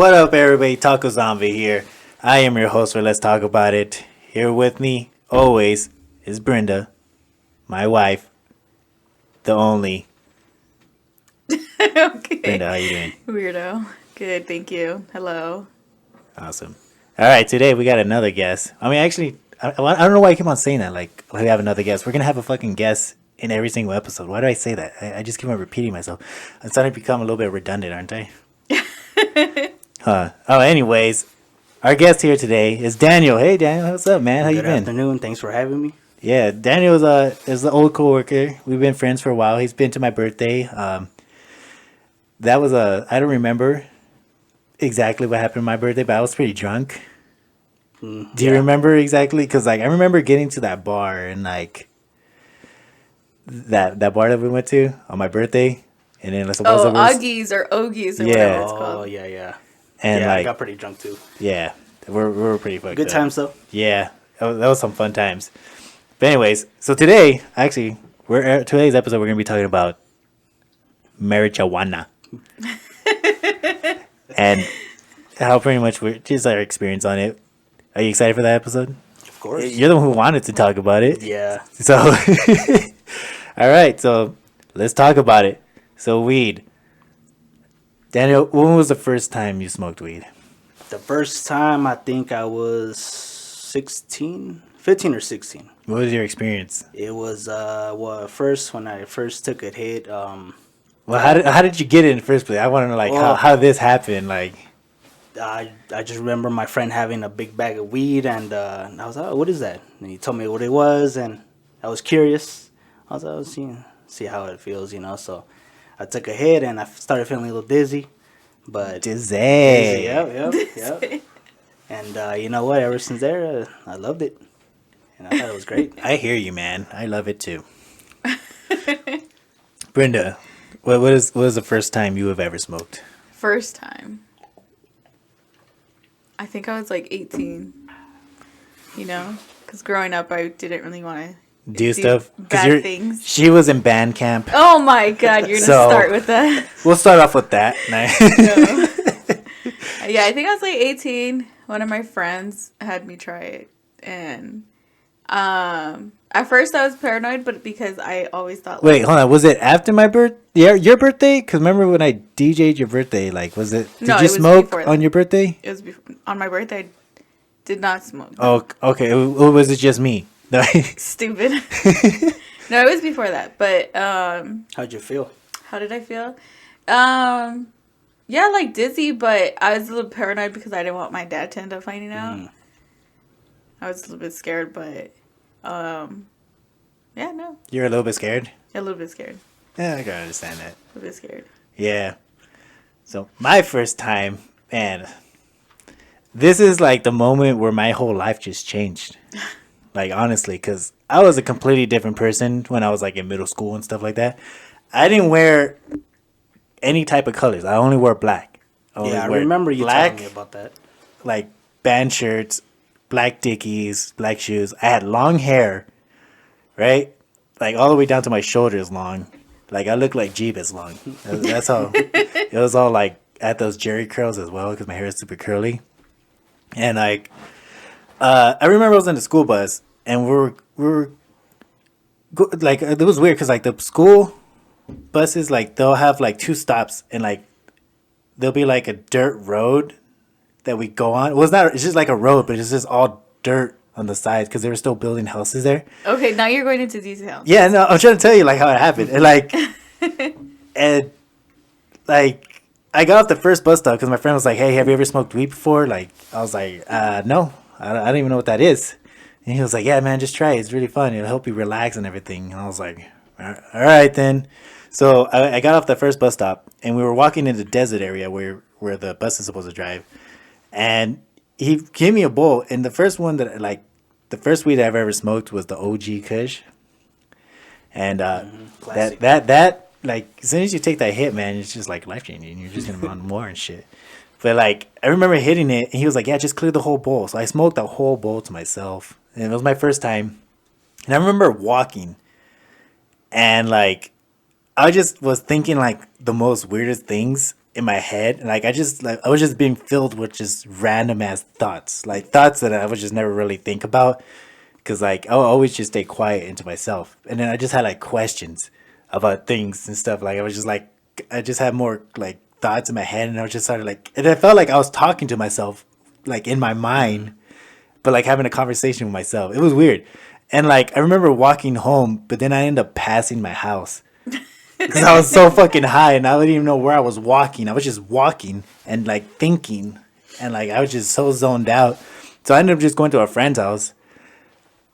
What up, everybody? Taco Zombie here. I am your host for Let's Talk About It. Here with me, always, is Brenda, my wife, the only. Okay. Brenda, how you doing? Weirdo. Good, thank you. Hello. Awesome. All right, today we got another guest. I mean, actually, I don't know why I keep on saying that. Like, we have another guest. We're going to have a fucking guest in every single episode. Why do I say that? I just keep on repeating myself. I'm starting to become a little bit redundant, aren't I? Oh, anyways, our guest here today is Daniel. Hey, Daniel, what's up, man? How you Good been? afternoon. Thanks for having me. Yeah, Daniel is an old coworker. We've been friends for a while. He's been to my birthday. That was I don't remember exactly what happened on my birthday, but I was pretty drunk. Do you remember exactly? Because like I remember getting to that bar and like that bar that we went to on my birthday, and then Oggies or Ogies or Yeah. whatever it's Oh, called. yeah. and Yeah, I like got pretty drunk too. yeah, we were pretty fucked Good up. times though. Yeah, that was some fun times. But anyways, so today, actually, today's episode we're gonna be talking about marijuana and how pretty much we're just our experience on it. Are you excited for that episode? Of course. You're the one who wanted to talk about it. Yeah. So, all right. So let's talk about it. So weed. Daniel, when was the first time you smoked weed? The first time I think I was 15 or 16. What was your experience? It was when I first took a hit. Well, how did you get it in the first place? I want to know like Well- how this happened. Like, I just remember my friend having a big bag of weed, and I was like, oh, what is that? And he told me what it was, and I was curious. I was like, see how it feels, So I took a hit, and I started feeling a little dizzy. But dizzy. Yep. And you know what? Ever since there, I loved it, and I thought it was great. I hear you, man. I love it too. Brenda, what was the first time you have ever smoked? First time. I think I was like 18. Because growing up, I didn't really want to Do stuff? bad things. She was in band camp. Oh my god, you're going to So- start with that. We'll start off with that. No. Yeah, I think I was like 18. One of my friends had me try it. And at first I was paranoid, but because I always thought... Wait, hold on. Was it after my birthday? Yeah, your birthday? Because remember when I DJ'd your birthday? Like, was it... Did No, you it was smoke before on that. your birthday? It was on my birthday. I did not smoke. Oh, okay. Or was it just me? Stupid. No, it was before that. But How'd you feel? how did I feel? Yeah, like dizzy, but I was a little paranoid because I didn't want my dad to end up finding out. I was a little bit scared, but yeah, no, You're a little bit scared? a little bit scared, Yeah, I can understand that. a little bit scared. Yeah. So my first time, man, this is like the moment where my whole life just changed. Like honestly, because I was a completely different person when I was like in middle school and stuff like that. I didn't wear any type of colors. I only wore black. Yeah, I remember you telling me about that. Like band shirts, black Dickies, black shoes. I had long hair, right? Like all the way down to my shoulders long. Like I looked like Jeebus long. That's how it was all like at those Jerry curls as well because my hair is super curly. And like I remember I was in the school bus and like it was weird because like the school buses like they'll have like two stops and like there'll be like a dirt road that we go on. Well, it's just like a road, but it's just all dirt on the sides because they were still building houses there. Okay, now you're going into detail. Yeah, no, I'm trying to tell you like how it happened. And like, and like I got off the first bus stop because my friend was like, "Hey, have you ever smoked weed before?" Like I was like, "No, I don't even know what that is." And he was like, "Yeah, man, just try it. It's really fun. It'll help you relax and everything." And I was like, "All right then." So I got off the first bus stop and we were walking in the desert area where the bus is supposed to drive. And he gave me a bowl. And the first one the first weed I've ever smoked was the OG Kush. And Classic. that like, as soon as you take that hit, man, it's just like life changing. You're just going to want more and shit. But like, I remember hitting it and he was like, "Yeah, just clear the whole bowl." So I smoked the whole bowl to myself. And it was my first time. And I remember walking and like, I just was thinking like the most weirdest things in my head, and like I was just being filled with just random ass thoughts, like thoughts that I would just never really think about, because like I would always just stay quiet into myself, and then I just had like questions about things and stuff. Like I was just like I just had more like thoughts in my head, and I was just sort of like, and I felt like I was talking to myself, like in my mind, but like having a conversation with myself. It was weird, and like I remember walking home, but then I ended up passing my house. Because I was so fucking high and I didn't even know where I was walking. I was just walking and like thinking. And like I was just so zoned out. So I ended up just going to a friend's house.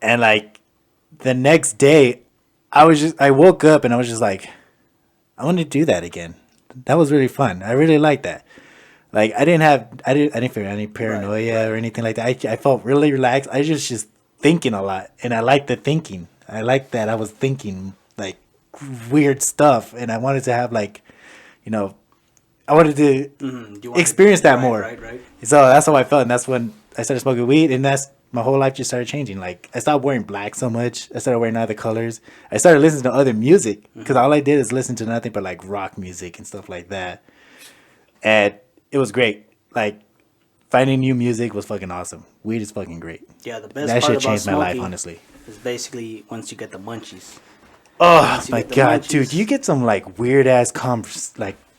And like the next day, I woke up and I was just like, I want to do that again. That was really fun. I really liked that. Like I didn't feel any paranoia or anything like that. I felt really relaxed. I just thinking a lot. And I liked the thinking. I liked that I was thinking like weird stuff, and I wanted to have like, you know, I wanted to experience that more. Right. So that's how I felt, and that's when I started smoking weed, and that's my whole life just started changing. Like I stopped wearing black so much. I started wearing other colors. I started listening to other music because all I did is listen to nothing but like rock music and stuff like that, and it was great. Like finding new music was fucking awesome. Weed is fucking great. Yeah, the best That part shit about changed my life, smoking honestly. is basically once you get the munchies. Oh you my get the god, munchies. dude! You get some like weird ass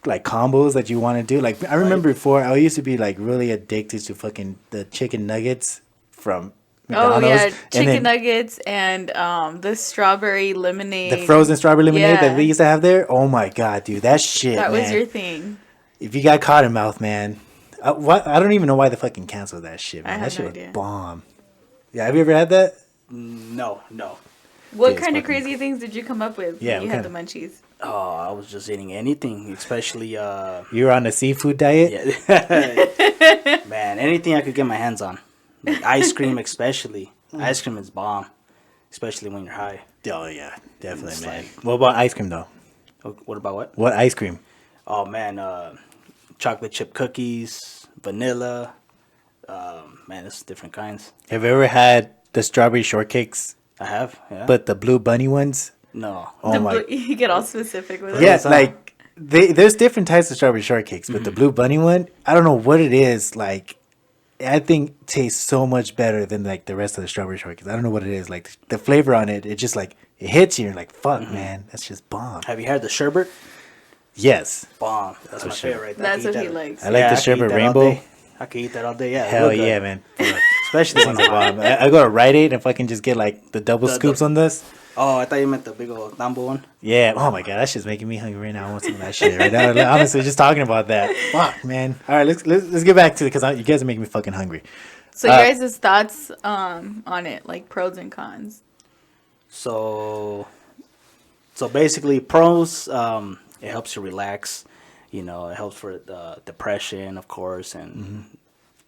like combos that you want to do. Like I remember before, I used to be like really addicted to fucking the chicken nuggets from McDonald's. Oh yeah, and chicken then nuggets and the strawberry lemonade. the frozen strawberry lemonade Yeah. that we used to have there. Oh my god, dude! That shit, That was man. your thing. If you got cotton mouth, man, what? I don't even know why they fucking canceled that shit, man. I That have shit no was idea. bomb. Yeah, have you ever had that? No. What Dude, it's kind of fucking- crazy things did you come up with Yeah, when you what had the kind munchies? Oh, I was just eating anything, especially You were on the seafood diet. yeah. Man, anything I could get my hands on. Like ice cream especially. Ice cream is bomb, especially when you're high. Oh yeah, definitely, It's man. like- What about ice cream though? What about what? What ice cream? Oh man, chocolate chip cookies, vanilla. Man, it's different kinds. Have you ever had the strawberry shortcakes, I have, yeah. but the blue bunny ones? no. Oh my! You get all specific with it. Yeah, What's that? like there's different types of strawberry shortcakes, but the blue bunny one, I don't know what it is. Like, I think tastes so much better than like the rest of the strawberry shortcakes. I don't know what it is. Like the flavor on it, it just like it hits you. You're like, fuck, man, that's just bomb. Have you had the sherbet? Yes, Bomb. That's my sure. favorite. Right there. That's I what could he eat that. likes. I like the could eat sherbet that all rainbow. day. I could eat that all day. Yeah, Hell real good. yeah, man. Fuck. Especially when Things I'm are high. bomb. I go to Rite Aid and fucking just get like the double The- scoops on this. Oh, I thought you meant the big old Tambo one. Yeah. Oh my god, that shit's making me hungry right now. I want some of that shit right now. Like, honestly, just talking about that. Fuck, man. All right, let's get back to it because you guys are making me fucking hungry. So you guys' thoughts on it, like pros and cons. So basically, pros. It helps you relax. You know, it helps for depression, of course, and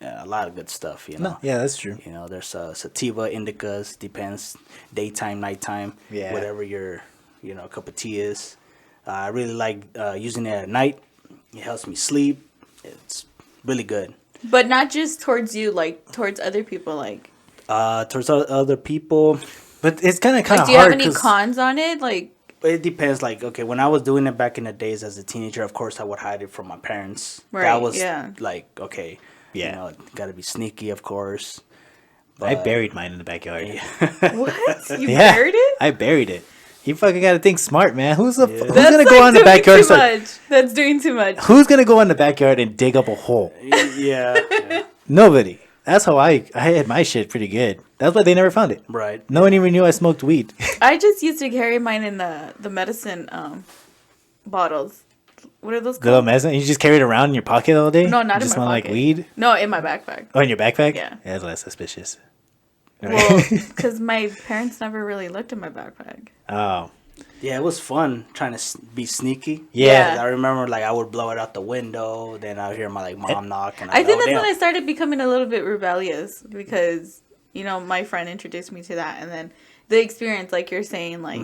a lot of good stuff. You know. No, yeah, that's true. You know, there's sativa, indicas, depends, daytime, nighttime, Yeah. whatever your, cup of tea is. I really like using it at night. It helps me sleep. It's really good. But not just towards you, like towards other people. Like, Towards other people, But it's kind of do hard. you have any 'cause- cons on it? Like, it depends. Like, okay, when I was doing it back in the days as a teenager, of course, I would hide it from my parents. Right, That was yeah. like, okay, Yeah. got to be sneaky, of course. I buried mine in the backyard. what? You Yeah, buried it? I buried it. You fucking gotta think smart, man. Who's Yeah. who's That's gonna go like on the doing backyard? too much. That's doing too much. Who's gonna go in the backyard and dig up a hole? yeah, Nobody. That's how I had my shit pretty good. That's why they never found it. right. No one even knew I smoked weed. I just used to carry mine in the medicine bottles. What are those The little called? medicine. You just carry it around in your pocket all day. No, not just in my smell pocket. like weed. No, in my backpack. Oh, in your backpack. Yeah. That's less suspicious. Well, because my parents never really looked in my backpack. Oh. Yeah, it was fun trying to be sneaky. Yeah. I remember like I would blow it out the window, then I would hear my mom knock, and I think that's damn. when I started becoming a little bit rebellious because my friend introduced me to that, and then the experience, like you're saying, like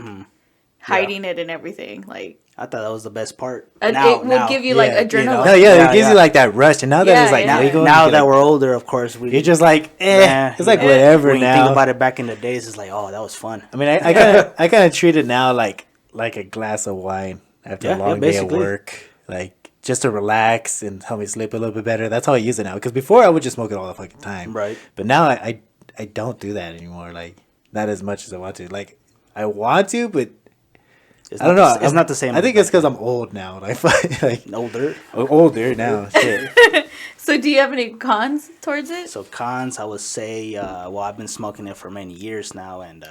hiding it and everything, like I thought that was the best part. it will give you like Yeah, adrenaline. No, yeah, Yeah, it gives yeah. you like that rush, and now that Yeah, it's like yeah. legal, now you that get, we're older, of course, you're just like, it's like whatever when you now. think about it, back in the days, it's like, oh, that was fun. I mean, I kind of treat it now like a glass of wine after Yeah, a yeah, long day of basically. work. Like just to relax and help me sleep a little bit better. That's how I use it now. Because before I would just smoke it all the fucking time. Right. But now I don't do that anymore. Like not as much as I want to. Like I want to, but I don't know. It's not the same. I think it's because I'm old now. Like older now. Shit. So do you have any cons towards it? So cons, I would say, I've been smoking it for many years now, and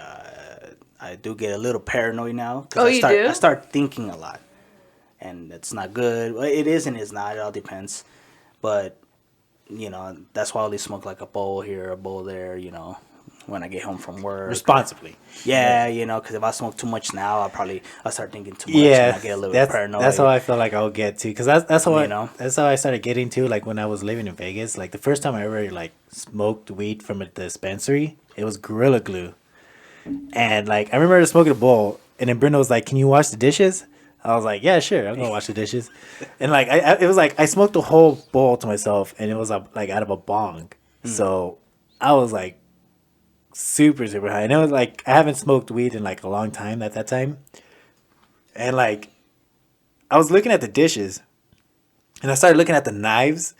I do get a little paranoid now. Oh, you do? I start thinking a lot, and it's not good. Well, it is and it's not. It all depends. But, that's why I only smoke like a bowl here, a bowl there, when I get home from work. Responsibly. Yeah, because if I smoke too much now, I'll start thinking too much, and I get a little paranoid. That's how I feel like I'll get to, because that's how that's how I started getting to, like when I was living in Vegas. Like the first time I ever like smoked weed from a dispensary, it was Gorilla Glue, and like I remember smoking a bowl, and then Brenda was like, "Can you wash the dishes?" I was like, "Yeah, sure, I'm gonna wash the dishes," and like it was like I smoked the whole bowl to myself, and it was like out of a bong, so I was like super high, and it was like I haven't smoked weed in like a long time at that time, and like I was looking at the dishes, and I started looking at the knives,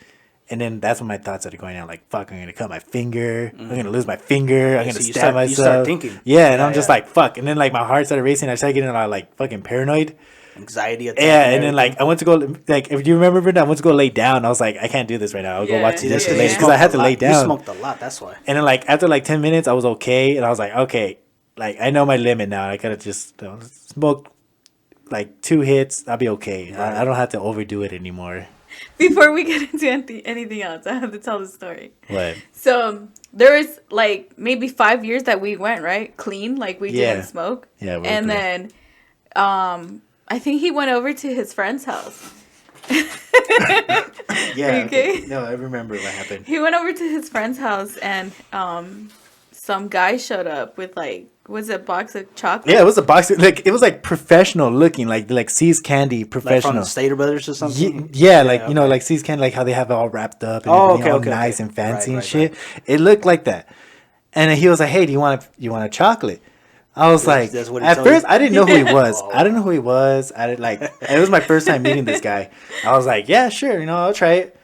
and then that's when my thoughts started going out. Like, fuck, I'm gonna cut my finger. I'm gonna lose my finger. I'm gonna stab myself. You start thinking. Yeah, and I'm just like, fuck. And then like my heart started racing. I started getting a lot like fucking paranoid. Anxiety attack. Yeah, and then like I went to go like if you remember Brenda, I went to go lay down. I was like, I can't do this right now. I'll go watch the dishes later because I had to lay down. You smoked a lot, that's why. And then like after like 10 minutes, I was okay, and I was like, okay, like I know my limit now. I gotta just smoke like 2 hits. I'll be okay. Right. I don't have to overdo it anymore. Before we get into anything else, I have to tell the story. What? So there was like maybe 5 years that we went right clean, like we didn't smoke. Yeah. And then, I think he went over to his friend's house. Yeah. Okay. No, I remember what happened. He went over to his friend's house, and some guy showed up with like, was it a box of chocolate? Yeah, it was a box. Like it was like professional looking, like C's Candy professional. Like from Stater Brothers or something. Yeah, like okay. Like C's Candy, like how they have it all wrapped up and all nice and fancy and shit. Right. It looked like that, and he was like, "Hey, do you want a chocolate?" I was like, at first, I didn't know who he was. I didn't know who he was. I didn't like. It was my first time meeting this guy. I was like, yeah, sure, I'll try it.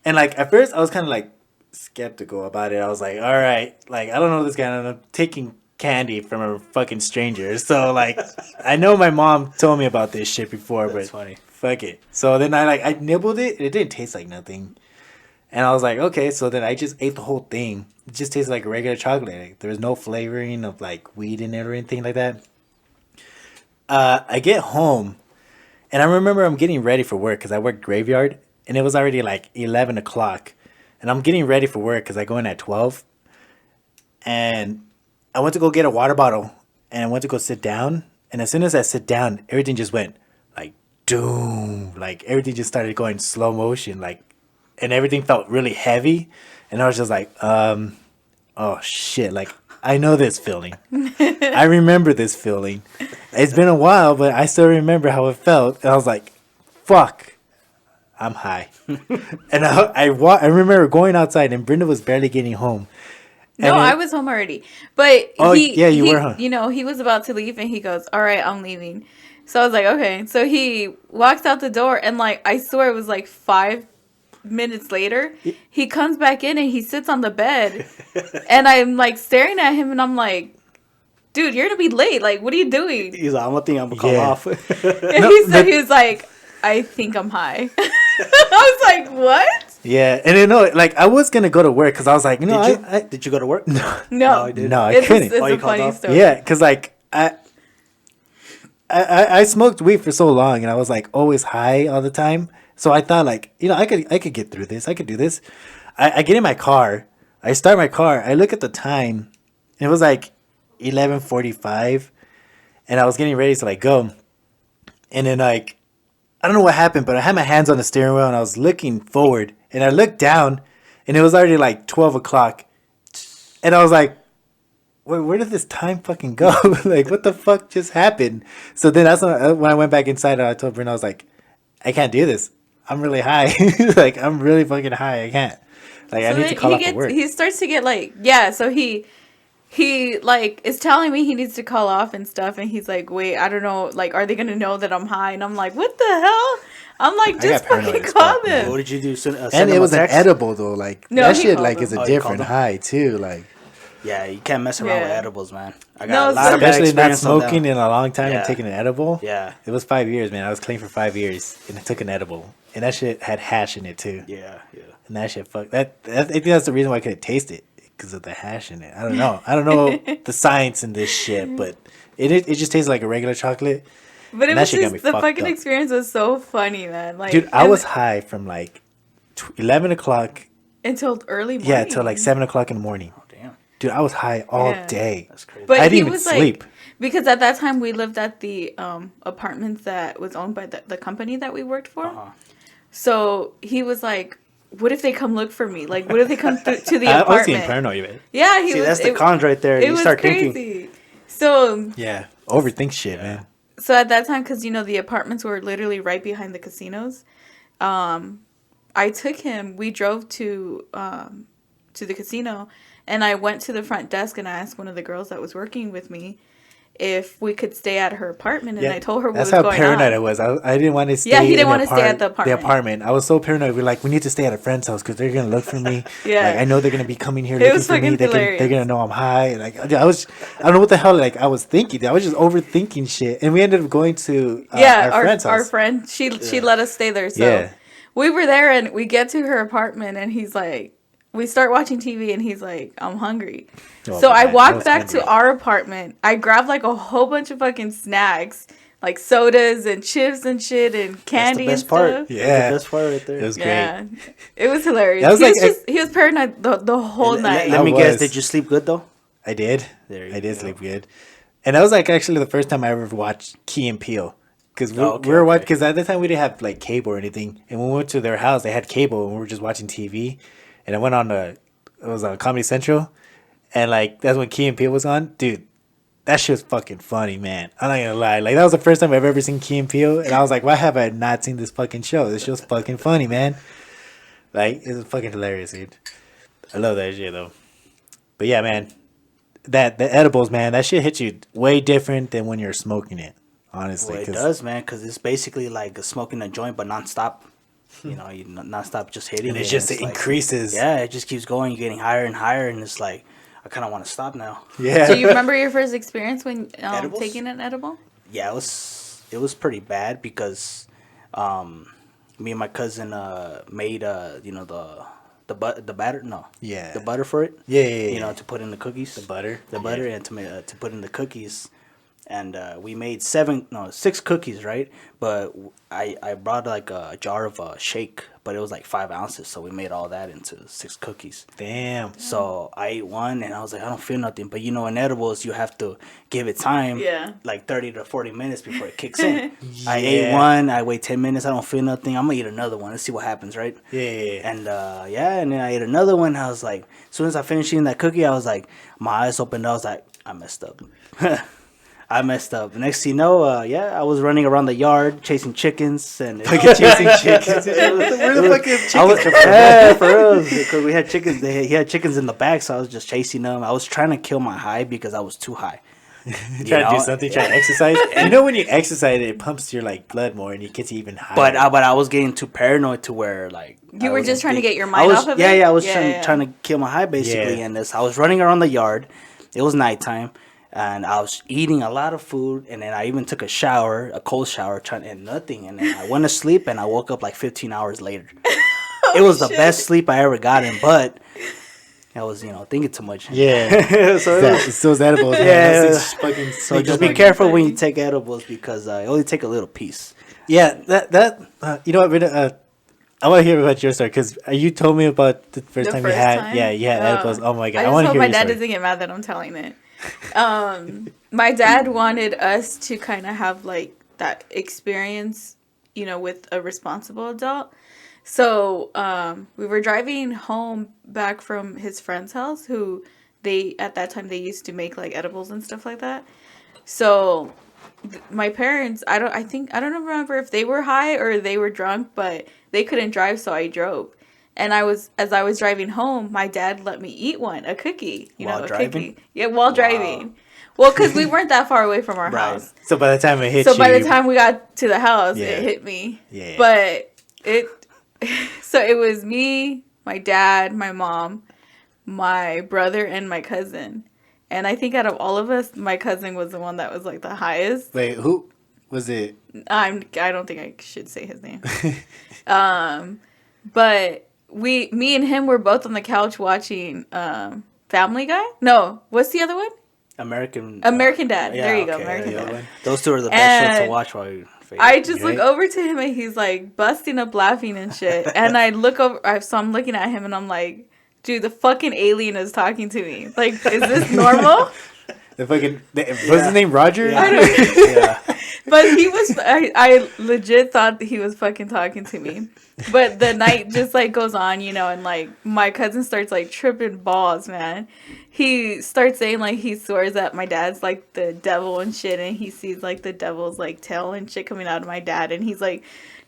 And like at first, I was kind of like skeptical about it. I was like, all right, like I don't know this guy. And I'm taking candy from a fucking stranger. So like, I know my mom told me about this shit before, That's but funny. Fuck it. So then I nibbled it. It didn't taste like nothing. And I was like, okay. So then I just ate the whole thing. It just tasted like regular chocolate. Like, there was no flavoring of like weed in it or anything like that. I get home, and I remember I'm getting ready for work because I worked graveyard, and it was already like 11 o'clock. And I'm getting ready for work because I go in at 12. And I went to go get a water bottle, and I went to go sit down. And as soon as I sit down, everything just went like doom. Like everything just started going slow motion. Like, and everything felt really heavy. And I was just like, oh shit, like, I know this feeling. I remember this feeling. It's been a while, but I still remember how it felt. And I was like, fuck, I'm high. And I remember going outside, and Brenda was barely getting home. No, I was home already. But you were home. He was about to leave, and he goes, all right, I'm leaving. So I was like, okay. So he walks out the door, and like, I swear it was like 5 minutes later, he comes back in and he sits on the bed, and I'm like staring at him, and I'm like, dude, you're gonna be late. Like, what are you doing? He's like, I'm gonna call off. And he was like, I think I'm high. I was like, what? Yeah, and like I was gonna go to work because I was like, did you go to work? No, I couldn't. It's a funny story. Yeah, because like I smoked weed for so long, and I was like always high all the time. So I thought like, I could get through this. I could do this. I get in my car. I start my car. I look at the time. And it was like 11:45, and I was getting ready to like go. And then like, I don't know what happened, but I had my hands on the steering wheel, and I was looking forward, and I looked down, and it was already like 12 o'clock. And I was like, where did this time fucking go? Like, what the fuck just happened? So then that's when I went back inside, and I told Brenda, I was like, I can't do this. I'm really high. Like, I'm really fucking high. I can't. Like, so I need to call off for work. He starts to get like, so he he like is telling me he needs to call off and stuff, and he's like, wait, I don't know, like, are they gonna know that I'm high? And I'm like, what the hell? I'm like, just fucking call them. What did you do? And it was an edible though, like No, that he shit called like them. is a Oh, you different called them? high too, like Yeah, you can't mess around with Yeah. edibles, man. I No, got a lot of bad especially not experience on them. smoking in a long time Yeah. and taking an edible. Yeah. It was 5 years, man. I was clean for 5 years and I took an edible, and that shit had hash in it too. Yeah, yeah. And that shit, I think that's the reason why I couldn't taste it, because of the hash in it. I don't know the science in this shit, but it just tastes like a regular chocolate. But it And that was shit got me just, the fucked fucking up. experience was so funny, man. Like, Dude, I and- was high from like 11 o'clock, until early morning. yeah, till like 7 o'clock in the morning. Oh, damn. Dude, I was high all Yeah. day. That's crazy. But I didn't he even was sleep. like, because at that time we lived at the apartments that was owned by the company that we worked for. Uh-huh. So he was like, what if they come look for me? Like, what if they come to the I was apartment? getting paranoid, man. Yeah, he See, was. that's the cons right there. It You was start crazy. thinking. So Yeah, overthink shit, man. So at that time, because, you know, the apartments were literally right behind the casinos, I took him, we drove to the casino, and I went to the front desk and I asked one of the girls that was working with me if we could stay at her apartment, and I told her what that's was how going paranoid on. I was. I didn't want to stay. Yeah, he didn't in want to stay at the The apartment. I was so paranoid. We're like, we need to stay at a friend's house because they're gonna look for me. Yeah. like I know they're gonna be coming here It looking was for me. fucking They're hilarious. gonna know I'm high. Like I don't know what the hell like I was thinking. I was just overthinking shit, and we ended up going to our friend's house. Our friend, she let us stay there. So Yeah. we were there, and we get to her apartment, and he's like, we start watching TV, and he's like, I'm hungry. Oh, So I man, I walked was back to hungry. our apartment. I grabbed like a whole bunch of fucking snacks, like sodas and chips and shit and That's candy the best and part. stuff. Yeah. That's the best part right there. It was great. Yeah, it was hilarious. That was He was paranoid the whole night. Let I me guess, was. did you sleep good though? I did. There you I did go. sleep good, and that was like actually the first time I ever watched Key and Peele. Because we okay, were watching. okay. Because at the time we didn't have like cable or anything, and when we went to their house, they had cable, and we were just watching TV. And I went on it was on Comedy Central, and like that's when Key and Peele was on, dude. That shit was fucking funny, man. I'm not gonna lie. Like that was the first time I've ever seen Key and Peele, and I was like, why have I not seen this fucking show? This show's fucking funny, man. Like it was fucking hilarious, dude. I love that shit though. But yeah, man, the edibles, man, that shit hits you way different than when you're smoking it. Honestly, Well, it 'cause- does, man, because it's basically like smoking a joint, but nonstop. You know, you nonstop just hitting and it. it's just and it like- increases. Yeah, it just keeps going. You're getting higher and higher, and it's like, I kind of want to stop now. Yeah. Do you remember your first experience when Edibles? taking an edible? Yeah, it was pretty bad because me and my cousin made the batter Yeah. the butter for it. Yeah, yeah, You yeah. know, to put in the cookies. The butter? The Yeah. butter and to put in the cookies. And we made 6 cookies, right? But I brought like a jar of shake, but it was like 5 ounces, so we made all that into 6 cookies. Damn. So I ate one, and I was like, I don't feel nothing. But you know, in edibles, you have to give it time, Yeah. like 30 to 40 minutes before it kicks in. I ate Yeah. one, I wait 10 minutes, I don't feel nothing. I'm gonna eat another one. Let's see what happens, right? Yeah. And and then I ate another one. I was like, as soon as I finished eating that cookie, I was like, my eyes opened. I was like, I messed up. I messed up. Next thing you know, I was running around the yard chasing chickens and Chasing chickens. Where the fuck is I was, chickens come from? yeah, for real. Because we had chickens. He had chickens in the back, so I was just chasing them. I was trying to kill my high because I was too high. Trying to do something, trying to exercise. You know when you exercise, it pumps your like blood more, and it gets you even higher. But I was getting too paranoid to where like You I were was just trying to get your I mind was, off of yeah, it? Yeah, I was Yeah. trying to kill my high basically, Yeah. and this I was running around the yard. It was nighttime, and I was eating a lot of food, and then I even took a cold shower, and nothing. And then I went to sleep, and I woke up like 15 hours later. It was the best sleep I ever gotten, but I was thinking too much. yeah, so it's those edibles. Man. Yeah. Those things fucking so sneak just up be on you. careful when you take edibles because you only take a little piece. Yeah, you know what? Brenda, I want to hear about your story because you told me about the first time you had. Yeah, you had edibles. Oh my god, I I just want to hope hear my your dad story. doesn't get mad that I'm telling it. My dad wanted us to kind of have like that experience, with a responsible adult. So we were driving home back from his friend's house, who at that time they used to make like edibles and stuff like that. So my parents, I don't remember if they were high or they were drunk, but they couldn't drive, so I drove. And as I was driving home, my dad let me eat one, a cookie. While A driving? cookie. Yeah, while driving. Well, because we weren't that far away from our Right. house. So by the time it hit So you, by the time we got to the house, Yeah. it hit me. Yeah. But so it was me, my dad, my mom, my brother, and my cousin. And I think out of all of us, my cousin was the one that was like the highest. Wait, who was it? I don't think I should say his name. But me and him were both on the couch watching Family Guy. No, what's the other one? American Dad. yeah, there you go, okay, American yeah. Dad. Those two are the best shows to And watch while you're I just look Right? over to him and he's like busting up laughing and shit. And I look over, so I'm looking at him and I'm like, dude, the fucking alien is talking to me. Like, is this normal? What's his name? Roger? Yeah. I don't Yeah. But he was, I legit thought that he was fucking talking to me. But the night just like goes on, and like my cousin starts like tripping balls, man. He starts saying like he swears that my dad's like the devil and shit, and he sees like the devil's like tail and shit coming out of my dad, and he's like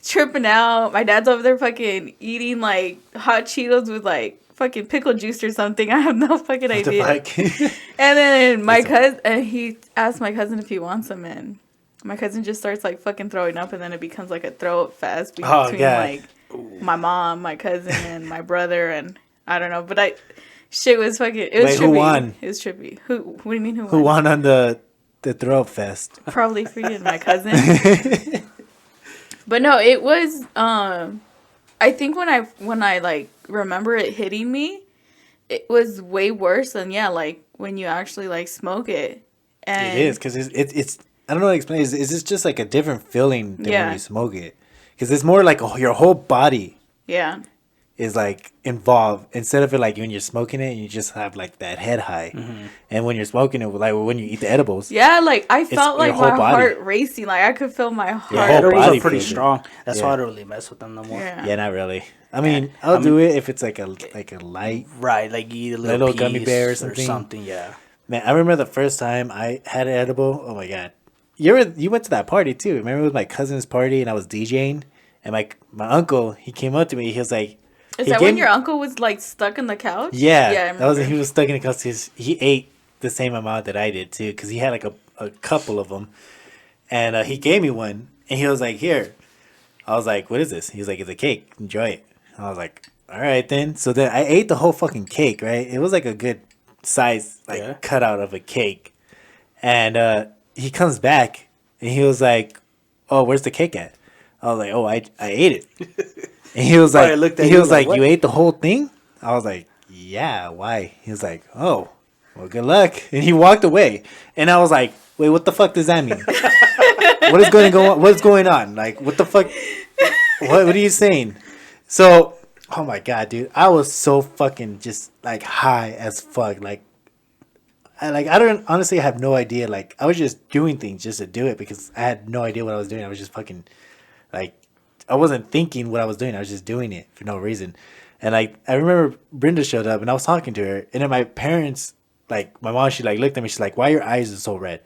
tripping out. My dad's over there fucking eating like hot Cheetos with like fucking pickle juice or something. I have no fucking What the idea. fuck? And then my cousin, and he asked my cousin if he wants some, and my cousin just starts like fucking throwing up, and then it becomes like a throw up fest between God. like my mom, my cousin, and my brother, and I don't know, but shit was fucking. It was Wait, trippy. who won? It was trippy. What do you mean who Who won on the throw fest? Probably for you and my cousin. But no, it was. I think when I like remember it hitting me, it was way worse than like when you actually like smoke it. And It is because it's I don't know how to explain. Is this just like a different feeling than when you smoke it? Because it's more like your whole body Yeah. is like involved instead of it like when you're smoking it, you just have like that head high, and when you're smoking it, like when you eat the edibles, Yeah, like I felt your like whole my body. heart racing. Like I could feel my Your heart whole Edibles body are pretty feels it. strong. That's Yeah. why I don't really mess with them no more. Yeah. yeah, not really. I mean, I'll do it if it's like a light. Right, like you eat a Little little, gummy piece bear or or something. something. Yeah. Man, I remember the first time I had an edible. Oh my god, you went to that party too. Remember it was my cousin's party and I was DJing, and my uncle he came up to me. He was like, Is he that gave when me- your uncle was like stuck in the couch? Yeah, Yeah, I that was remember. he was stuck in the couch. He ate the same amount that I did too, because he had like a couple of them, and he gave me one, and he was like, "Here." I was like, "What is this?" He was like, "It's a cake. Enjoy it." I was like, "All right then." So then I ate the whole fucking cake. Right, it was like a good size like cutout of a cake, and he comes back and he was like, "Oh, where's the cake at?" I was like, "Oh, I ate it." And he was Probably like, looked at he you was like, like, "You "What?" ate the whole thing?" I was like, "Yeah, why?" He was like, "Oh, well, good luck." And he walked away. And I was like, "Wait, what the fuck does that mean? What is going to go on? What's going on? Like, what the fuck? What are you saying?" So, oh my god, dude, I was so fucking just like high as fuck. Like, I don't honestly have no idea. Like, I was just doing things just to do it because I had no idea what I was doing. I was just fucking like, I wasn't thinking what I was doing. I was just doing it for no reason. And like, I remember Brenda showed up and I was talking to her, and then my parents, like my mom, she like looked at me. She's like, "Why your eyes are so red?"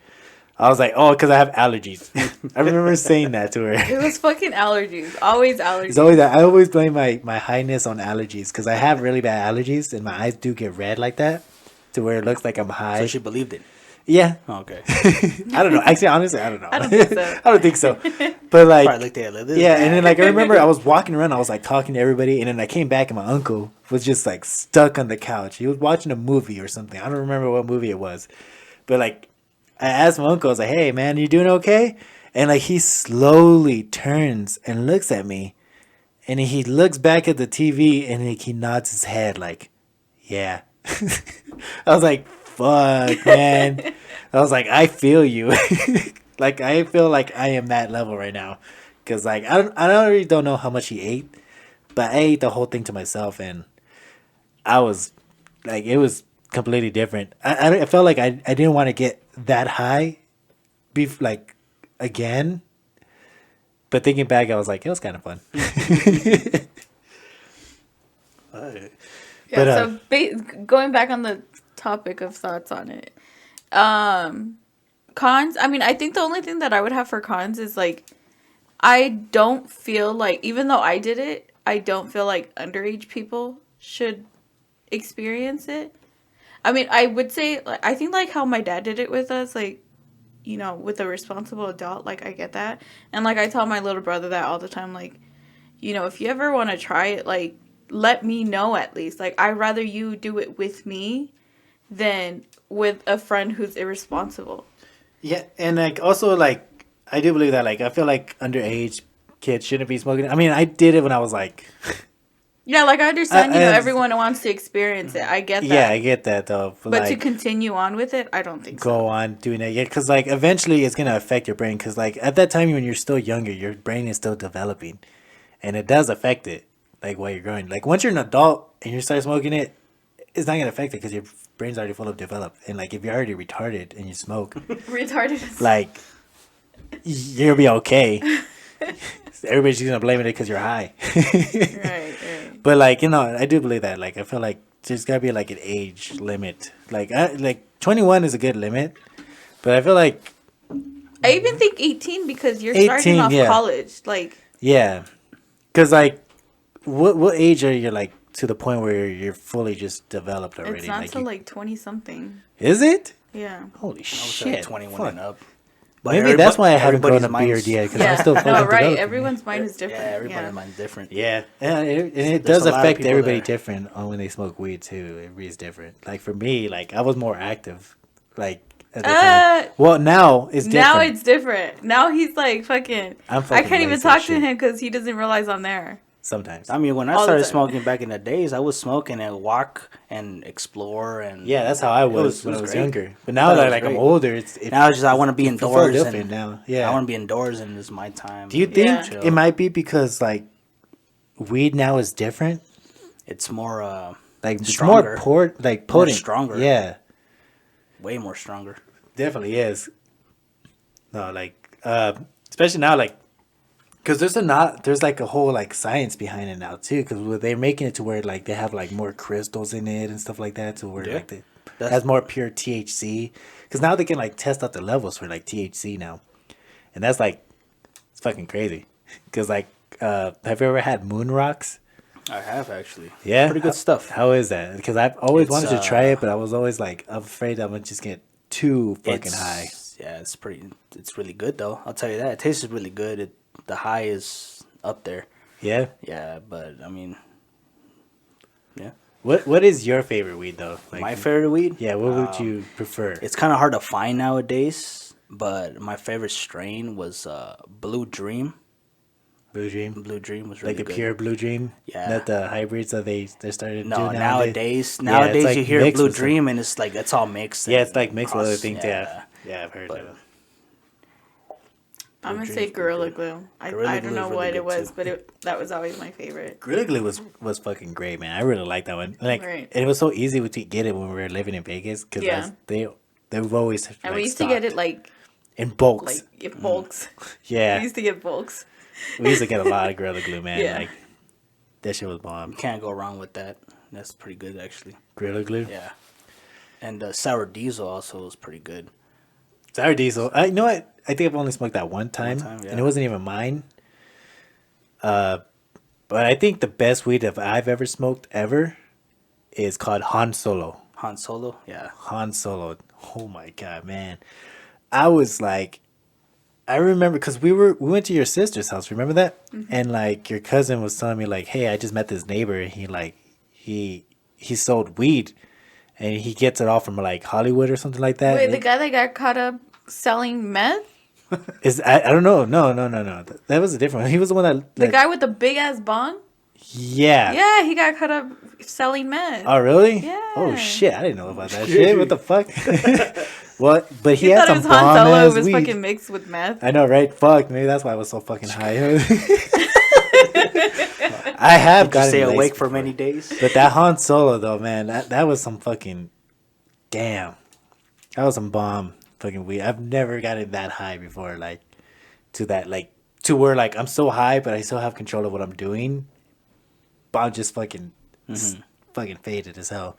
I was like, "Oh, because I have allergies." I remember saying that to her. It was fucking allergies. Always allergies. It's always that. I always blame my highness on allergies because I have really bad allergies and my eyes do get red like that, to where it looks like I'm high. So she believed it. Yeah. Oh, okay. I don't know. Actually, honestly, I don't know. I don't think so. I don't think so. But like, Probably looked at it like this. yeah, and then like I remember I was walking around, I was like talking to everybody, and then I came back and my uncle was just like stuck on the couch. He was watching a movie or something. I don't remember what movie it was, but like I asked my uncle, I was like, "Hey man, you doing okay?" And like he slowly turns and looks at me, and he looks back at the TV and like, he nods his head like, "Yeah." I was like, "Fuck, man." I was like, "I feel you." Like I feel like I am that level right now, cause like I really don't know how much he ate, but I ate the whole thing to myself, and I was like, it was completely different. I felt like I didn't want to get that high, like again. But thinking back, I was like, it was kind of fun. Yeah, But, so going back on the topic of thoughts on it. Cons, I mean, I think the only thing that I would have for cons is like, I don't feel like, even though I did it, I don't feel like underage people should experience it. I mean, I would say, like, I think, like, how my dad did it with us, like, you know, with a responsible adult, like, I get that. And, like, I tell my little brother that all the time, like, you know, if you ever want to try it, like, let me know at least. Like, I'd rather you do it with me than with a friend who's irresponsible. Yeah, and like also like I do believe that like I feel like underage kids shouldn't be smoking. I mean, I did it when I was like. Yeah, like I understand, you know, everyone wants to experience it. I get that. Yeah, I get that though. But like, to continue on with it, I don't think so. Go on doing it, yeah, because like eventually it's gonna affect your brain. Because like at that time when you're still younger, your brain is still developing, and it does affect it. Like while you're growing, like once you're an adult and you start smoking it, it's not gonna affect it because your brain's already full of developed. And like if you're already retarded and you smoke, Retarded. like you'll be okay. Everybody's just gonna blame it because you're high. Right. But like you know, I do believe that. Like I feel like there's gotta be like an age limit. Like 21 is a good limit, but I feel like I even think 18 because you're 18, starting off yeah. college. Like, yeah, because like what age are you like to the point where you're fully just developed already? it's not like till like 20 something. Is it? Yeah. Holy I would shit! say 21 Fuck. and up. But Maybe that's why I haven't grown a everybody's beard yet because Yeah. I'm still fucking No, right. developing. Everyone's mind is different. Yeah, everybody's mind's different. Yeah, and it There's does a lot of affect people everybody there. different on when they smoke weed too. Everybody's different. Like for me, like I was more active, like at the time. Well, now it's different. Now it's different. Now he's like fucking. I'm I fucking can't even lazy talk as to shit. him because he doesn't realize I'm there. Sometimes. I mean, when I All the started time. smoking back in the days, I was smoking and walk and explore and Yeah, that's how I was when I was great. younger. But I now thought it that was like I'm great. older, it's Now it's just I want to be it feels indoors different and now. Yeah. I want to be indoors and this is my time. Do you think Yeah. it might be because like weed now is different? It's more Like it's Stronger. more potent. stronger. Yeah, way more stronger. definitely is. No, like especially now, like because there's like a whole like science behind it now too. Because they're making it to where like they have like more crystals in it and stuff like that, to where Yeah. like it That's- has more pure THC. Because now they can like test out the levels for like THC now, and that's like it's fucking crazy. Because like have you ever had moon rocks? I have actually. Yeah, Pretty good stuff. How is that? Because I've always It's, wanted to try it, but I was always like afraid I'm gonna just get too fucking high. Yeah, it's really good though. I'll tell you that. It tastes really good. The high is up there. Yeah. Yeah, but I mean, yeah. What is your favorite weed though? Like, My favorite weed? Yeah. What would you prefer? It's kind of hard to find nowadays, but my favorite strain was Blue Dream. Blue Dream. Blue Dream was really Like the good. pure Blue Dream. Yeah. Not the hybrids that they started No, doing nowadays Yeah, it's like you hear mixed Blue with some- Dream and it's like it's all mixed. Yeah, and it's like mixed with other cross- things. Yeah. Yeah, I've heard But- that. I'm gonna Dream's say pretty Gorilla good. Glue. Gorilla I Glue don't know is really what it good, was, too. but that was always my favorite. Gorilla Glue was fucking great, man. I really liked that one. Like, Right. and it was so easy to get it when we were living in Vegas because Yeah. they've always And like, we used to get it stocked like in bulks. in bulks. Yeah, We used to get bulks. we used to get a lot of Gorilla Glue, man. Yeah. Like that shit was bomb. Can't go wrong with that. That's pretty good actually. Gorilla Glue. Yeah. And Sour Diesel also was pretty good. Sour Diesel. You know what? I think I've only smoked that one time, time, yeah. and it wasn't even mine. But I think the best weed that I've ever smoked ever is called Han Solo. Han Solo, yeah. Han Solo. Oh my god, man! I was like, I remember because we went to your sister's house. Remember that? And like your cousin was telling me like, hey, I just met this neighbor. And he sold weed, and he gets it all from like Hollywood or something like that. Wait, the guy that got caught up selling meth? I don't know. No. That was a different one. He was the one that The guy with the big ass bong? Yeah. Yeah, he got caught up selling meth. Oh really? Yeah. Oh shit! I didn't know about that shit. What the fuck? Well, but he You had thought it some was Han bomb Solo, ass it was weed. fucking mixed with meth. I know, right? Fuck, maybe that's why I was so fucking high. I have Did you gotten stay laced awake for before. many days? But that Han Solo though, man, that was some fucking damn. That was some bomb fucking weed. I've never gotten that high before, like to that, like to where like I'm so high, but I still have control of what I'm doing. But I'm just fucking fucking faded as hell.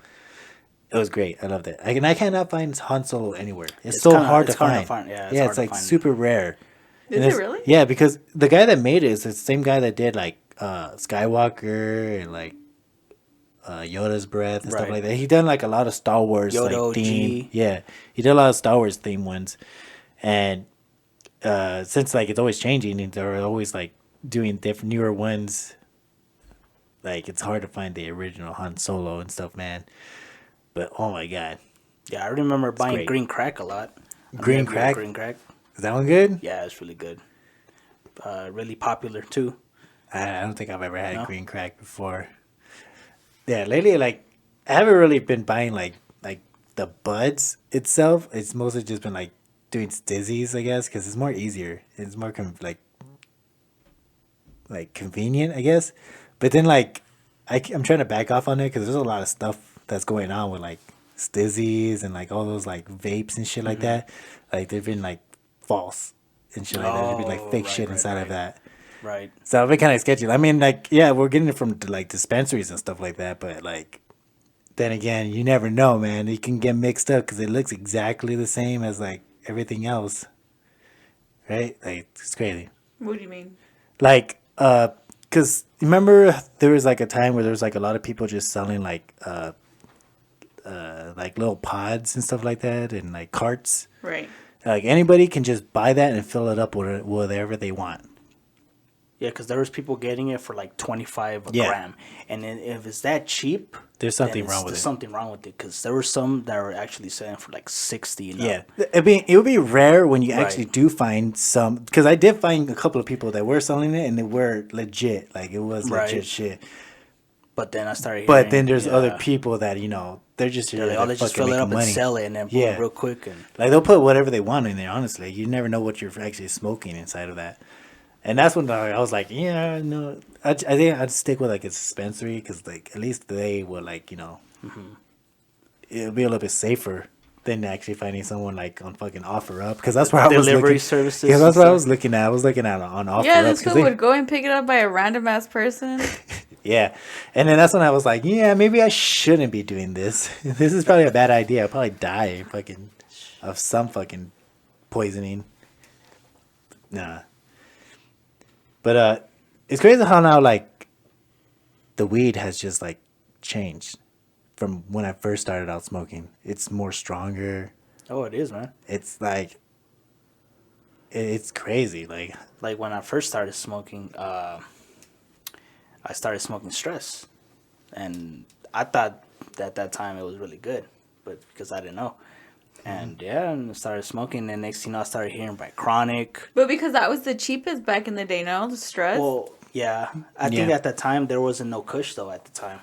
It was great. I loved it. I cannot find Han Solo anywhere. It's so hard to find. Yeah, Yeah, hard it's to like find. super rare. Is And it it's- really? Yeah, because the guy that made it is the same guy that did like Skywalker and like Yoda's breath and stuff Right. like that. He done like a lot of Star Wars Yoda like OG. theme. Yeah, he did a lot of Star Wars theme ones, and since like it's always changing and they're always like doing different newer ones. Like it's hard to find the original Han Solo and stuff, man. But oh my god, Yeah, I remember buying great. green crack a lot. Green Never had crack? Green crack. is that one good? Yeah, it's really good. Really popular too. I don't think I've ever had No? green crack before. Yeah, lately, like I haven't really been buying like the buds itself. It's mostly just been like doing stizzies, I guess, because it's more easier. It's more like convenient, I guess. But then like I'm trying to back off on it because there's a lot of stuff that's going on with like stizzies and like all those like vapes and shit like that. Like they've been like false and shit like that. There've been like Oh, fake right, shit right, inside right. of that. Right. So it'd be kind of sketchy. I mean, like, yeah, we're getting it from like dispensaries and stuff like that, but like, then again, you never know, man. It can get mixed up because it looks exactly the same as like everything else, right? Like, it's crazy. What do you mean? Like, because remember there was like a time where there was like a lot of people just selling like little pods and stuff like that and like carts. Right. Like anybody can just buy that and fill it up with whatever they want. Yeah, because there was people getting it for like 25 a Yeah. gram, and then if it's that cheap, There's then something wrong with there's it. something wrong with it. Because there were some that were actually selling for like 60. And Yeah, up. I mean, it would be rare when you Right. actually do find some, because I did find a couple of people that were selling it and they were legit, like it was legit Right. shit. But then I started. But hearing, then there's yeah, other people that they're just They're like, oh, let's just fill it up and sell it, and then boom, Yeah. real quick. And Like they'll put whatever they want in there. Honestly, you never know what you're actually smoking inside of that. And that's when I was like, yeah, no, I think I'd stick with like a dispensary because like at least they will like it'll be a little bit safer than actually finding someone like on fucking OfferUp because that's where I was Delivery looking. services Yeah, and that's what I stuff. was looking at. I was looking at on OfferUp. Yeah, this 'cause fool would go and pick it up by a random ass person. yeah, and then that's when I was like, yeah, maybe I shouldn't be doing this. This is probably a bad idea. I'll probably die fucking of some fucking poisoning. Nah. But it's crazy how now like the weed has just like changed from when I first started out smoking. It's more stronger. oh, it is, man. It's like it's crazy. Like When I first started smoking, I started smoking stress, and I thought at that time it was really good, but because I didn't know. And and I started smoking, and next thing you know, I started hearing about chronic. But because that was the cheapest back in the day, no? The stress. Well, yeah, I think Yeah. at the time there wasn't no Kush though at the time,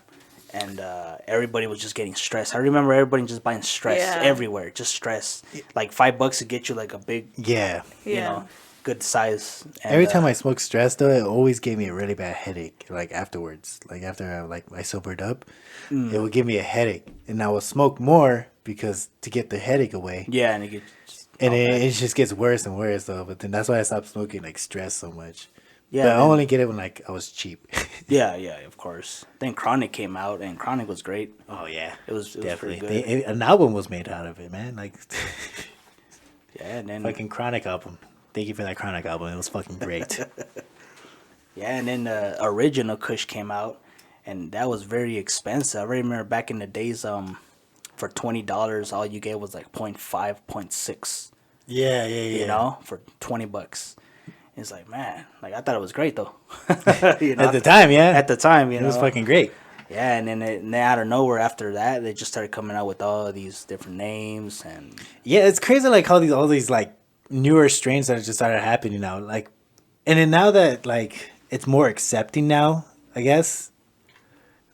and everybody was just getting stressed. I remember everybody just buying stress Yeah. everywhere, just stress. Like $5 to get you like a big, yeah. yeah. good size. And, Every time I smoke stress though, it always gave me a really bad headache. Like afterwards, like after I sobered up, it would give me a headache, and I would smoke more because to get the headache away. yeah, and it gets And it just gets worse and worse though. But then that's why I stopped smoking like stress so much. yeah, But I then- only get it when like I was cheap. yeah, of course. Then Chronic came out, and Chronic was great. Oh yeah, It was definitely. pretty good. An album was made out of it, man. Like Yeah, and then fucking Chronic album. Thank you for that Chronic album. It was fucking great. and then the original Kush came out, and that was very expensive. I remember back in the days, for $20, all you get was like 0.5, 0.6. yeah, You know, for $20. It's like, man, like I thought it was great though. You know, At the time, yeah. At the time, it was fucking great. Yeah, and then out of nowhere after that, they just started coming out with all these different names and Yeah, it's crazy like how all these like newer strains that just started happening now. Like and then now that like it's more accepting now, I guess.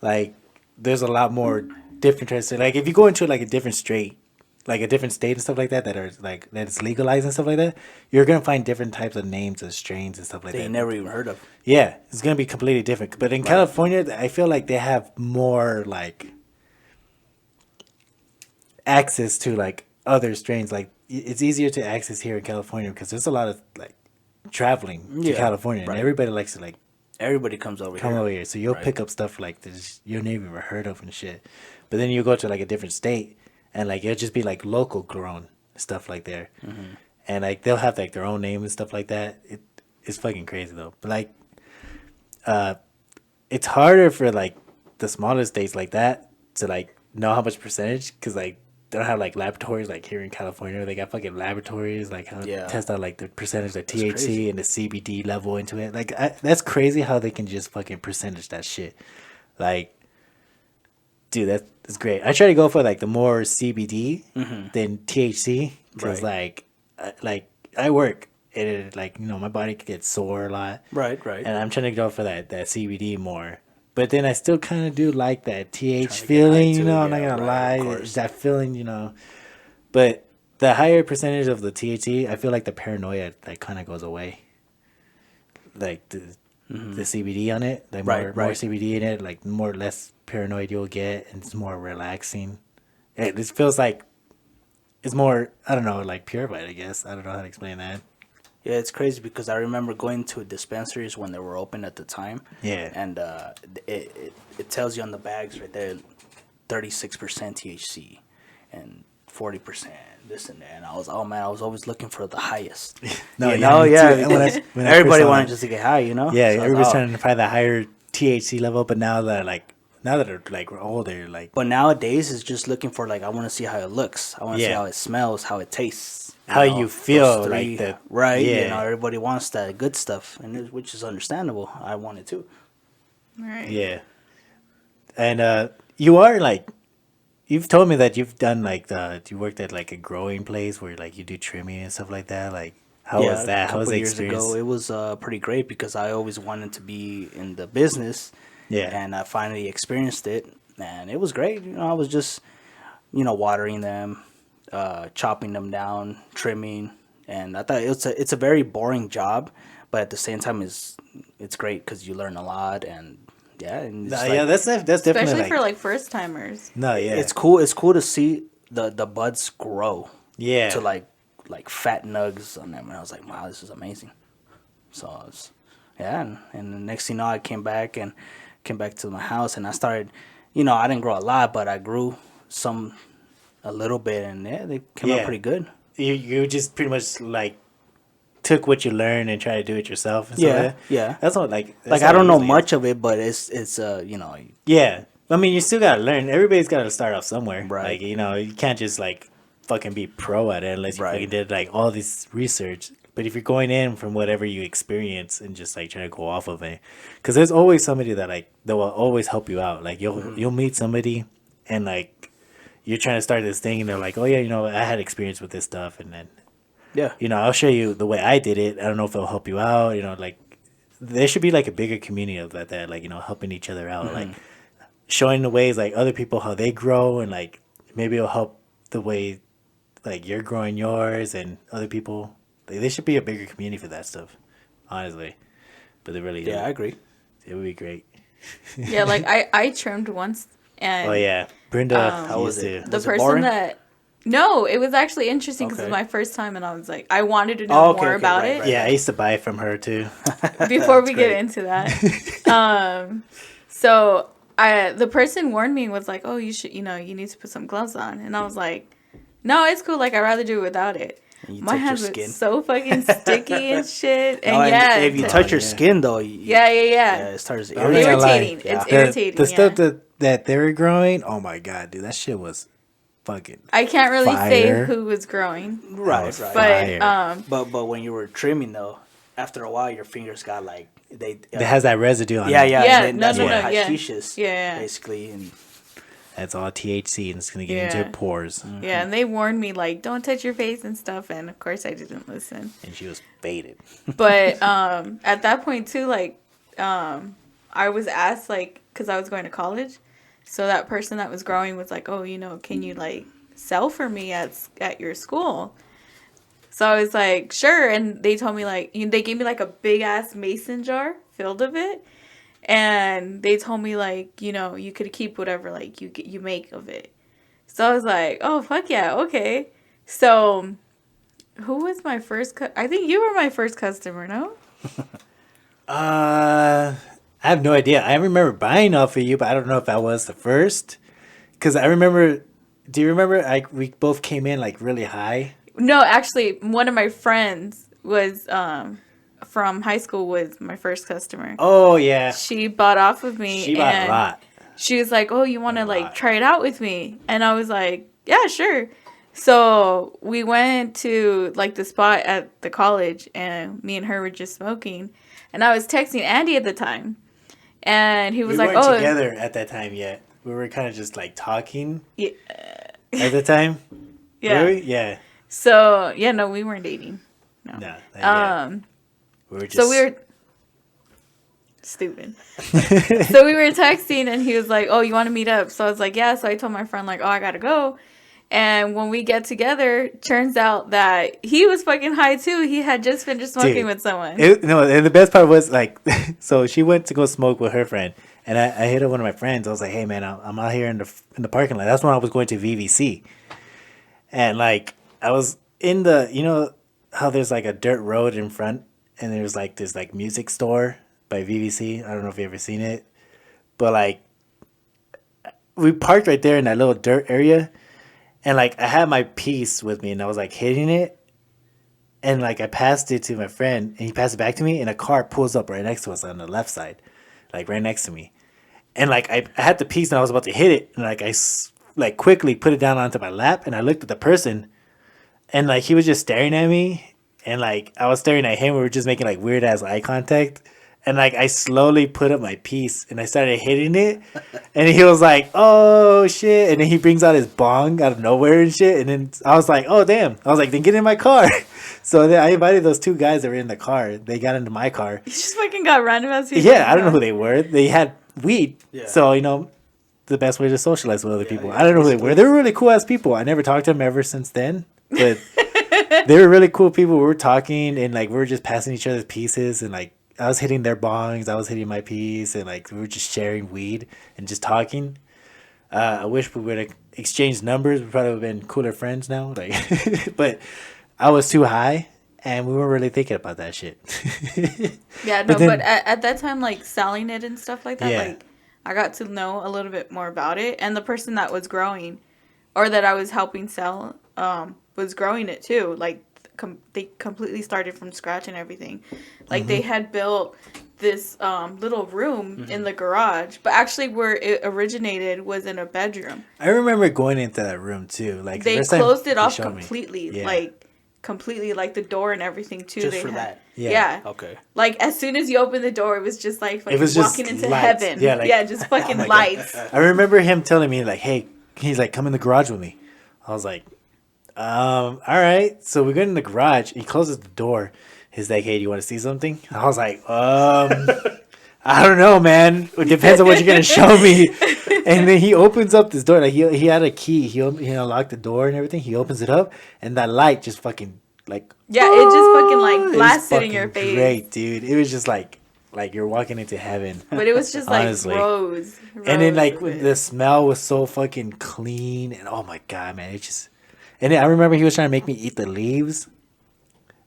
Like there's a lot more different types of, like if you go into like a different state, like a different state and stuff like that are like that it's legalized and stuff like that, you're gonna find different types of names of strains and stuff like they that. never even heard of. Yeah, it's gonna be completely different. But in California, I feel like they have more like access to like other strains. Like it's easier to access here in California because there's a lot of like traveling to Yeah, California, and right. everybody likes to like Everybody comes over come here. over here. So you'll Right. pick up stuff like this you've never even heard of and shit. But then you go to like a different state, and like it'll just be like local grown stuff like there, and like they'll have like their own name and stuff like that. It's fucking crazy though. But like, it's harder for like the smaller states like that to like know how much percentage because like they don't have like laboratories like here in California where they got fucking laboratories like how test out like the percentage of THC crazy. and the CBD level into it. Like that's crazy how they can just fucking percentage that shit. Like, dude, that's great. I try to go for like the more CBD than THC because like I work and it, like my body could get sore a lot. Right. And I'm trying to go for that CBD more. But then I still kind of do like that TH Trying to get feeling, high too, I'm not yeah, gonna right, of lie. course. That feeling. But the higher percentage of the THC, I feel like the paranoia like kind of goes away. Like the CBD on it, like more CBD in it, like more less paranoid you'll get, and it's more relaxing. It just feels like it's more, I don't know, like purified. I guess I don't know how to explain that. Yeah, it's crazy because I remember going to dispensaries when they were open at the time. Yeah. And it tells you on the bags right there, 36% THC and 40% this and that. And I was always looking for the highest. No, you yeah, know, me too. yeah. And when I Because first everybody saw wanted that- just to get high, you know. Yeah, So I was, everybody's trying to find the higher THC level, but now that they're like we're older, like But nowadays it's just looking for like I want to see how it looks. I want to see Yeah. how it smells, how it tastes. How you feel, those like that. Right. Yeah. You know, everybody wants that good stuff, which is understandable. I want it too. Right. yeah. And you are like, you've told me that you've done like you worked at like a growing place where like you do trimming and stuff like that. Like, how was that? How was the years experience? ago, it was pretty great because I always wanted to be in the business. Yeah. And I finally experienced it, and it was great. You know, I was just, watering them, chopping them down, trimming, and I thought it's a very boring job, but at the same time, it's great because you learn a lot, and and it's Yeah, that's definitely Especially like, for like first timers. no, yeah, it's cool. It's cool to see the buds grow. Yeah. To like fat nugs on them, and I was like, wow, this is amazing. So and the next thing you know, I came back to my house, and I started, I didn't grow a lot, but I grew a little bit, and they came out pretty good. You just pretty much like took what you learned and tried to do it yourself. And stuff like that. Yeah. That's all like. Like I don't know much of it, but it's Yeah, I mean, you still gotta learn. Everybody's gotta start off somewhere. Right. Like, you can't just like fucking be pro at it unless you Right. fucking did like all this research. But if you're going in from whatever you experience and just like trying to go off of it, because there's always somebody that will always help you out. Like you'll meet somebody and like you're trying to start this thing and they're like, oh yeah, I had experience with this stuff, and then I'll show you the way I did it. I don't know if it'll help you out. Like there should be like a bigger community of that like helping each other out, like showing the ways like other people how they grow, and like maybe it'll help the way like you're growing yours and other people. Like, there should be a bigger community for that stuff, honestly. But there really I agree. it would be great. Yeah, like I trimmed once, and Oh yeah, Brenda. How was it? the Was it person boring? that no, it was actually interesting because it Okay. was my first time, and I was like, I wanted to know more about it. Yeah, I used to buy it from her too. Before we great. get into that, so the person warned me and was like, oh, you should, you need to put some gloves on, and I was like, no, it's cool. Like I'd rather do it without it. And you My touch your hands were skin. so fucking sticky and shit, and No, yeah, if you touch your skin though, yeah, it starts I'm not gonna lie. irritating. It's Yeah. irritating. The yeah. stuff that they were growing. Oh my god, dude, that shit was fucking. I can't really Fire. say who was growing, right. was but Fire. But when you were trimming though, after a while your fingers got like It has that residue on yeah it. yeah Yeah, and no, that's no, what no, yeah. hashish is Yeah. basically, and That's all THC, and it's gonna get into Yeah. your pores. yeah, and they warned me like, don't touch your face and stuff, and of course I didn't listen. And she was faded. But at that point too, like I was asked like, because I was going to college, so that person that was growing was like, oh, can you like sell for me at your school? So I was like, sure, and they told me like, they gave me like a big ass mason jar filled of it, and they told me like, you could keep whatever like you make of it. So I was like, oh fuck yeah, okay. So who was my first? I think you were my first customer, no? I have no idea. I remember buying off of you, but I don't know if I was the first. Cause I remember. Do you remember? We both came in like really high. No, actually, one of my friends was from high school was my first customer. Oh yeah. She bought off of me. She bought a lot. She was like, "Oh, you want to like try it out with me?" And I was like, "Yeah, sure." So we went to like the spot at the college, and me and her were just smoking. And I was texting Andy at the time, and he was we like, weren't "Oh, together at that time yet. We were kind of just like talking yeah, at the time. yeah." Really? Yeah. So yeah, no, we weren't dating. No. No. Not yet. We were just. So we were stupid. So we were texting, and he was like, "Oh, you want to meet up?" So I was like, "Yeah." So I told my friend like, "Oh, I gotta go." And when we get together, turns out that he was fucking high too. He had just finished smoking with someone. No, and the best part was like, so she went to go smoke with her friend, and I hit up one of my friends. I was like, "Hey man, I'm out here in the parking lot." That's when I was going to VVC, and like I was in the, you know how there's like a dirt road in front, and there's like this like music store by VVC. I don't know if you ever seen it, but like we parked right there in that little dirt area. And, like, I had my piece with me, and I was, like, hitting it. And, like, I passed it to my friend, and he passed it back to me, and a car pulls up right next to us on the left side. Like, right next to me. And, like, I had the piece, and I was about to hit it. And, like, I quickly put it down onto my lap, and I looked at the person. And, like, he was just staring at me. And, like, I was staring at him. We were just making, like, weird-ass eye contact. And, like, I slowly put up my piece, and I started hitting it. And he was like, "Oh, shit." And then he brings out his bong out of nowhere and shit. And then I was like, "Oh, damn." I was like, "Then get in my car." So then I invited those two guys that were in the car. They got into my car. You just fucking got random ass people. Yeah, I don't know who they were. They had weed. Yeah. So, you know, the best way to socialize with other people. I don't know who they were. They were really cool-ass people. I never talked to them ever since then. But they were really cool people. We were talking, and, like, we were just passing each other's pieces, and, like, I was hitting their bongs, I was hitting my piece, and like we were just sharing weed and just talking. I wish we would have exchanged numbers. We probably would have been cooler friends now. Like, but I was too high, and we weren't really thinking about that shit. Yeah, no, but at that time, like selling it and stuff like that, Yeah. like I got to know a little bit more about it, and the person that was growing, or that I was helping sell, was growing it too. Like they completely started from scratch and everything. Like they had built this little room in the garage, but actually where it originated was in a bedroom. I remember going into that room too. Like They the first time closed it they off showed me. completely, Yeah. like completely, like the door and everything too. Just they for had. that? Yeah. Okay. Like as soon as you open the door, it was just like It was just walking into lights. heaven. Yeah, like- yeah, just fucking my God. lights. I remember him telling me like, "Hey," he's like, "Come in the garage with me." I was like, all right. So we go in the garage. He closes the door. He's like, "Hey, do you want to see something?" I was like, I don't know, man. It depends on what you're gonna show me." And then he opens up this door. Like he had a key. He unlocked the door and everything. He opens it up, and that light just fucking like Yeah, it just fucking it like was blasted in your fucking face. Great, dude. It was just like you're walking into heaven. But it was just like Honestly. rose. And then like of it. the smell was so fucking clean, and oh my god, man, it just. And then I remember he was trying to make me eat the leaves,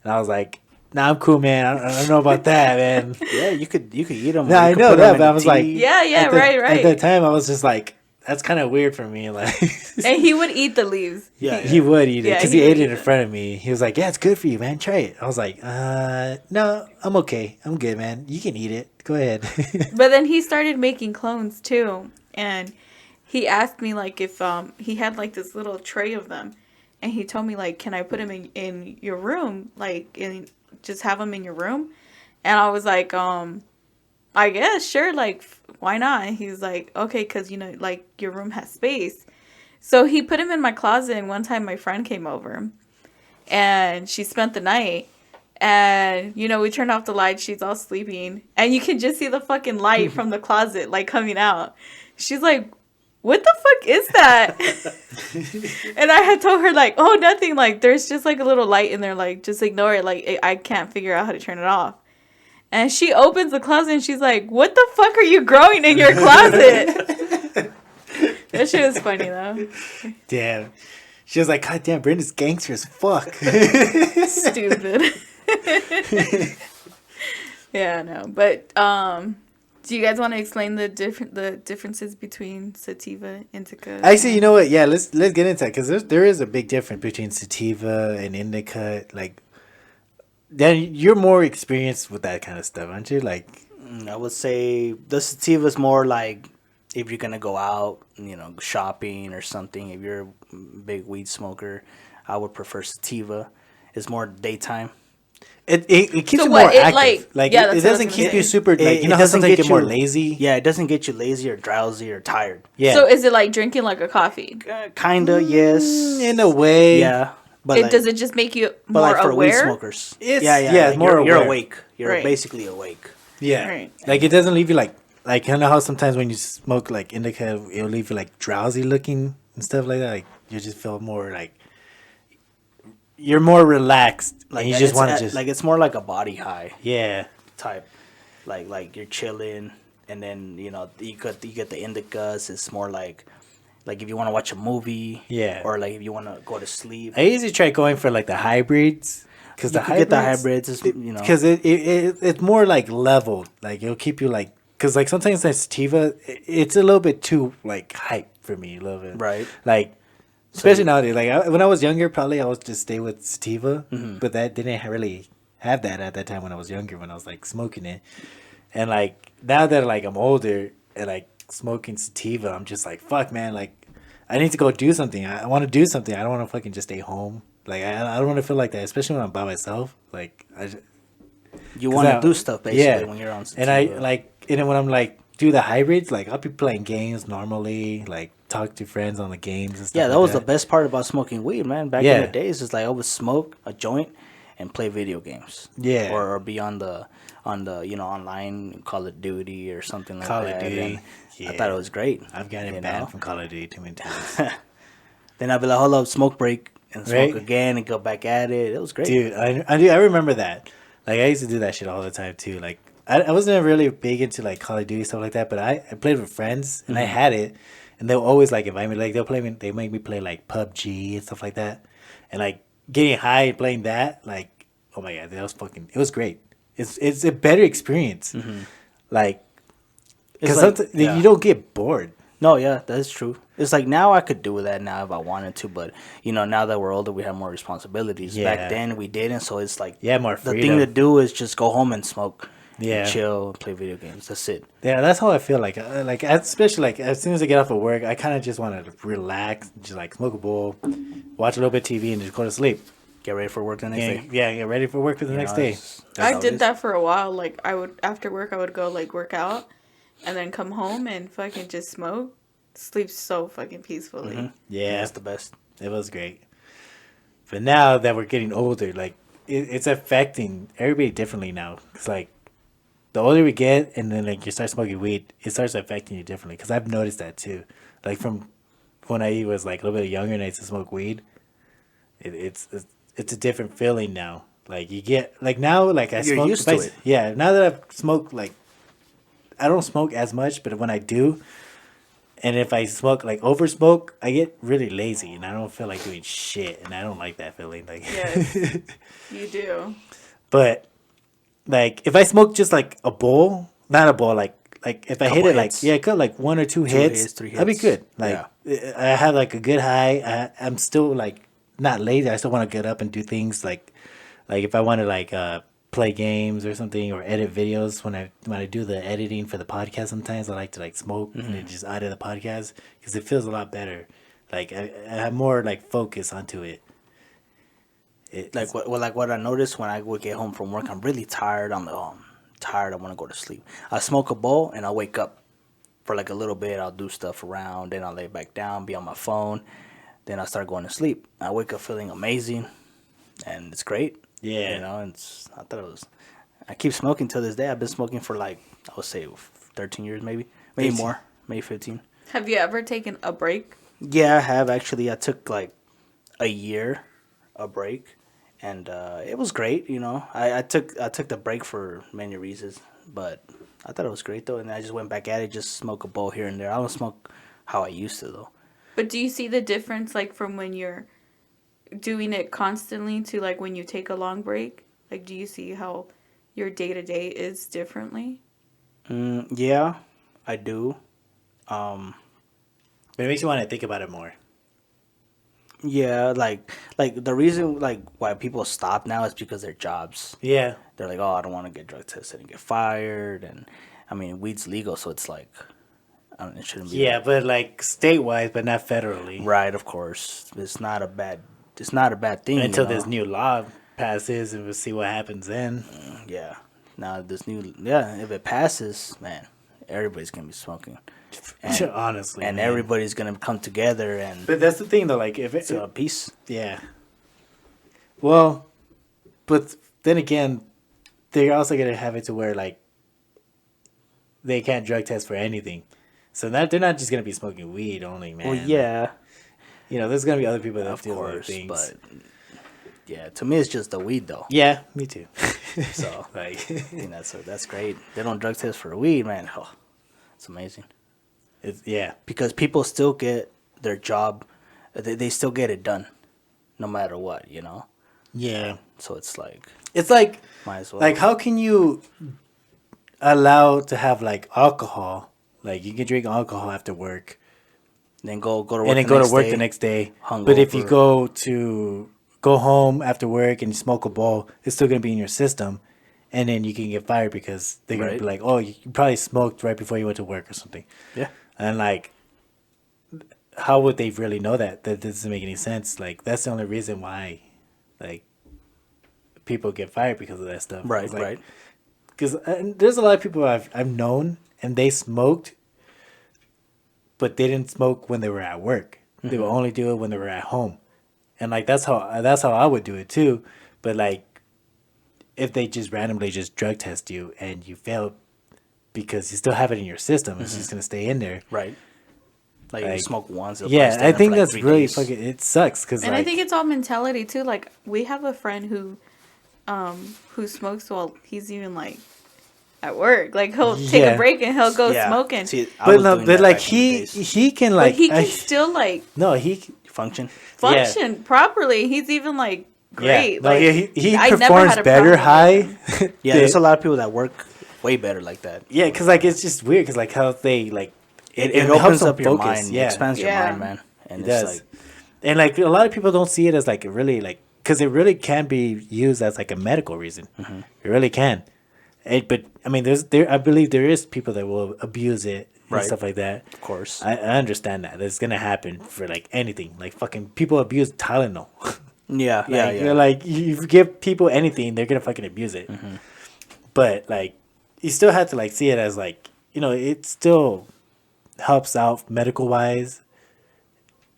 and I was like, "Nah, I'm cool, man. I don't know about that, man." Yeah, you could eat them. Nah, I know that, but I was like, Yeah, at the- right. At that time, I was just like, that's kind of weird for me. Like, And he would eat the leaves. Yeah. he would eat it Yeah, because he he would ate eat it in it. front of me. He was like, "Yeah, it's good for you, man. Try it." I was like, no, I'm okay. I'm good, man. You can eat it. Go ahead." But then he started making clones too, and he asked me like if he had like this little tray of them, and he told me like, "Can I put them in your room? Like, just have them in your room?" And I was like, I guess sure, like why not? And he's like, "Okay, because you know like your room has space." So he put him in my closet, and one time my friend came over, and she spent the night. And, you know, we turned off the light. She's all sleeping. And you can just see the fucking light from the closet, like, coming out. She's like, "What the fuck is that?" And I had told her, like, "Oh, nothing. Like, there's just, like, a little light in there. Like, just ignore it. Like, I can't figure out how to turn it off." And she opens the closet, and she's like, "What the fuck are you growing in your closet?" That shit was funny, though. Damn. She was like, "God damn, Brenda's gangster as fuck." Stupid. Yeah, no. But do you guys want to explain the differences between sativa, indica? Actually, you know what? Yeah, let's get into that because there is a big difference between sativa and indica. Like, then you're more experienced with that kind of stuff, aren't you? Like, I would say the sativa is more like if you're gonna go out, shopping or something. If you're a big weed smoker, I would prefer sativa. It's more daytime. it keeps So you what, more it, active. like- yeah, it that's what I was doesn't gonna keep say. you super. Like, It how doesn't sometimes you get get more you- lazy. Yeah, it doesn't get you lazy or drowsy or tired. Yeah. So is it like drinking like a coffee? Kinda, yes. In a way. Yeah, but Does it just make you but more like for weed aware? smokers, It's- yeah, yeah, like more you're aware. awake. You're Right. basically awake. Yeah. Right. Like, it doesn't leave you like, you know how sometimes when you smoke like indica, it'll leave you like drowsy looking and stuff like that. Like, you just feel more like you're more relaxed. Like, you just want to just like it's more like a body high yeah. type. Like you're chilling, and then you get the indicas. It's more like if you want to watch a movie, Yeah. or like if you want to go to sleep. I usually try going for like the hybrids because You can get the hybrids, because it's more like leveled. Like, it'll keep you like, because like sometimes that sativa, it's a little bit too like hype for me a little bit. Right. Like, especially nowadays. Like, when I was younger, probably I would just stay with sativa, but that didn't really have that at that time when I was younger, when I was like smoking it. And like, now that like I'm older and like smoking sativa, I'm just like, fuck, man. Like, I need to go do something. I want to do something. I don't want to fucking just stay home. Like, I don't want to feel like that, especially when I'm by myself. Like, You want to I- do stuff basically when you're on sativa. and I like, and then when I'm like do the hybrids, like I'll be playing games normally, like talk to friends on the games and stuff. Yeah, that like was the best part about smoking weed, man. Back in Yeah. the days, it's like I would smoke a joint and play video games. Yeah. Or be on the online Call of Duty or something like Call of that. Duty. And I thought it was great. I've gotten you banned know? from Call of Duty too many times. Then I'd be like, hold up, smoke break, and smoke Right. again and go back at it. It was great. Dude, I remember that. Like, I used to do that shit all the time too. Like, I wasn't really big into like Call of Duty stuff like that, but I played with friends and I had it, and they'll always like invite me. Like, they make me play like PUBG and stuff like that, and like getting high and playing that. Like, oh my god, it was great. It's a better experience. Like, It's because like- yeah. you don't get bored. No, yeah, that's true. It's like now I could do that now if I wanted to, but now that we're older, we have more responsibilities. Yeah. Back then we didn't, so it's like Yeah, more the thing freedom. to do is just go home and smoke, Yeah. and chill, and play video games. That's it. Yeah, that's how I feel. Like, especially like as soon as I get off of work, I kind of just want to relax, just like smoke a bowl, watch a little bit of TV, and just go to sleep. Get ready for work the next day. Yeah, get ready for work for the next day. That's how I it did is. that for a while. Like, I would, after work, I would go like work out and then come home and fucking just smoke. Sleep so fucking peacefully. Yeah, That's the best. it was great. But now that we're getting older, like it's affecting everybody differently now. It's like the older we get, and then like you start smoking weed, it starts affecting you differently. Because I've noticed that too. Like, from when I was like a little bit younger and I used to smoke weed, it's a different feeling now. Like, you get like now, like I You're smoke. used to it. Yeah, now that I've smoked, like I don't smoke as much, but when I do. And if I smoke, like over smoke, I get really lazy and I don't feel like doing shit. And I don't like that feeling. Like, Yes. You do. but like if I smoke just like a bowl, not a bowl, like if I hit Couple it, like, hits. yeah, cut like 1 or 2 hits, hits, 3 I'd be hits. good. Like, I have like a good high. I'm still like not lazy. I still want to get up and do things like if I want to like play games or something, or edit videos. When I do the editing for the podcast, sometimes I like to like smoke and then just edit the podcast because it feels a lot better. Like, I have more like focus onto it. Like what I noticed when I would get home from work, I'm really tired. I'm like, oh, I'm tired. I want to go to sleep. I smoke a bowl and I'll wake up for like a little bit. I'll do stuff around, then I'll lay back down, be on my phone. Then I start going to sleep. I wake up feeling amazing, and it's great. Yeah. I thought it was. I keep smoking till this day. I've been smoking for like, I would say 13 years, maybe 15. more, maybe 15. Have you ever taken a break? Yeah, I have actually. I took like a year, a break, and it was great. I took the break for many reasons, but I thought it was great though. And I just went back at it, just smoke a bowl here and there. I don't smoke how I used to though. But do you see the difference, like, from when you're doing it constantly to like when you take a long break? Like, do you see how your day-to-day is differently? Yeah, I do. But it makes you want to think about it more. Yeah, like the reason like why people stop now is because their jobs. Yeah. They're like, oh, I don't want to get drug tested and get fired, and I mean, weed's legal, so it's like, I don't, it shouldn't be. Yeah, Like, but like statewide, but not federally. right, of course, it's not a bad thing Until you know? this new law passes, and we'll see what happens then. Yeah. Now this new if it passes, man, everybody's gonna be smoking, and, Honestly, and man. everybody's gonna come together and But that's the thing, though. Like, if it, it's peace. yeah. Well, but then again, they're also gonna have it to where like they can't drug test for anything. So that they're not just gonna be smoking weed only, man. Well, yeah, You know, there's gonna be other people that of deal with course, things. but yeah, to me it's just the weed though. Yeah, me too. So like, I think that's great. They don't drug test for weed, man. Oh, it's amazing yeah, because people still get their job. They still get it done, no matter what, you know. yeah. So it's like It's like, might as well. like, how can you allow to have like alcohol? Like, you can drink alcohol after work, then go to work and then the go to next work day. the next day. But if you Hungover. go home after work and you smoke a bowl, it's still gonna be in your system, and then you can get fired because they're gonna Right. be like, "Oh, you probably smoked right before you went to work or something." Yeah. And like, how would they really know that? That doesn't make any sense. Like, that's the only reason why, like, people get fired because of that stuff. Right, It's like, right. Because there's a lot of people I've known and they smoked, but they didn't smoke when they were at work. They would only do it when they were at home, and like that's how I would do it too. But like, if they just randomly just drug test you and you fail because you still have it in your system, it's just gonna stay in there. Right. Like, you Like, smoke once. it'll Yeah, probably stay I there think for, like, that's 3 really days. fucking. It sucks because And like, I think it's all mentality too. Like we have a friend who smokes while he's even like at work. Like he'll take Yeah. a break and he'll go Yeah. smoking. See, I but was no, doing but that like back in the days. he can like but he can still like no he function. function properly. He's even like great. No, like yeah, he I never performs had a better problem with high. him. Yeah, there's a lot of people that work way better like that. Yeah, because like it's just weird because like how they like It helps opens them up your focus, mind. yeah. It expands your Yeah. mind, man. And It it's does. like, And like a lot of people don't see it as like a really like because it really can be used as like a medical reason. It really can. But I mean, I believe there is people that will abuse it and Right. stuff like that. of course. I understand that. That's gonna happen for like anything. Like fucking people abuse Tylenol. Yeah, Like, you're like you give people anything, they're gonna fucking abuse it. But like, you still have to like see it as like it still helps out medical wise.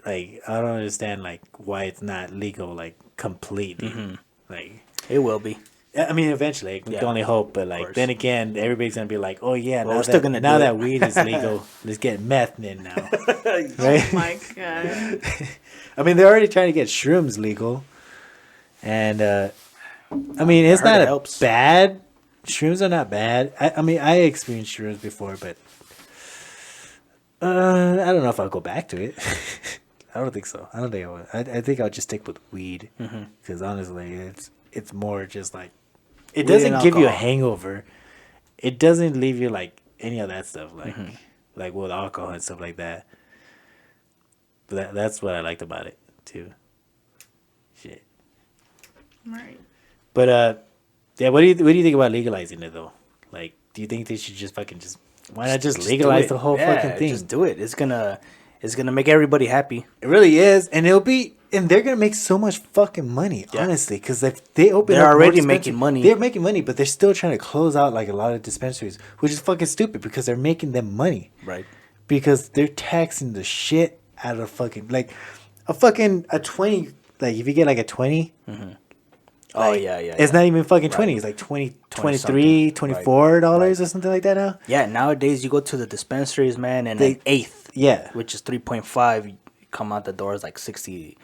Like I don't understand like why it's not legal like completely. Like It will be. I mean, eventually we Yeah, can only hope. But like course. then again, everybody's gonna be like, oh yeah, Well, now we're still that gonna now do that it. weed is legal, let's get meth in now. Oh Right? my god. I mean, they're already trying to get shrooms legal, and I mean, it's heard not it a helps. bad. Shrooms are not bad. I mean, I experienced shrooms before, but I don't know if I'll go back to it. I don't think so. I don't think I would. I think I'll just stick with weed because honestly, it's more just like it Weed doesn't and give you a alcohol. hangover. It doesn't leave you like any of that stuff, like with alcohol and stuff like that. But that's what I liked about it too. Shit. Right. But yeah, what do you think about legalizing it though? Like, do you think they should just fucking why not just do legalize it. the whole Yeah, fucking thing? Just do it. It's gonna make everybody happy. It really is, and they're gonna make so much fucking money, Yeah. honestly, because if they open, They're up more already dispensaries- making money. They're making money, but they're still trying to close out like a lot of dispensaries, which is fucking stupid because they're making them money. Right. Because they're taxing the shit out of fucking like a 20. Like if you get like a 20, Oh like, yeah. it's not even fucking 20. It's like 20, 23, something. $24 or something like that now. Yeah. Nowadays, you go to the dispensaries, man, and They- an eighth, Yeah, which is 3.5, you come out the door is like 60,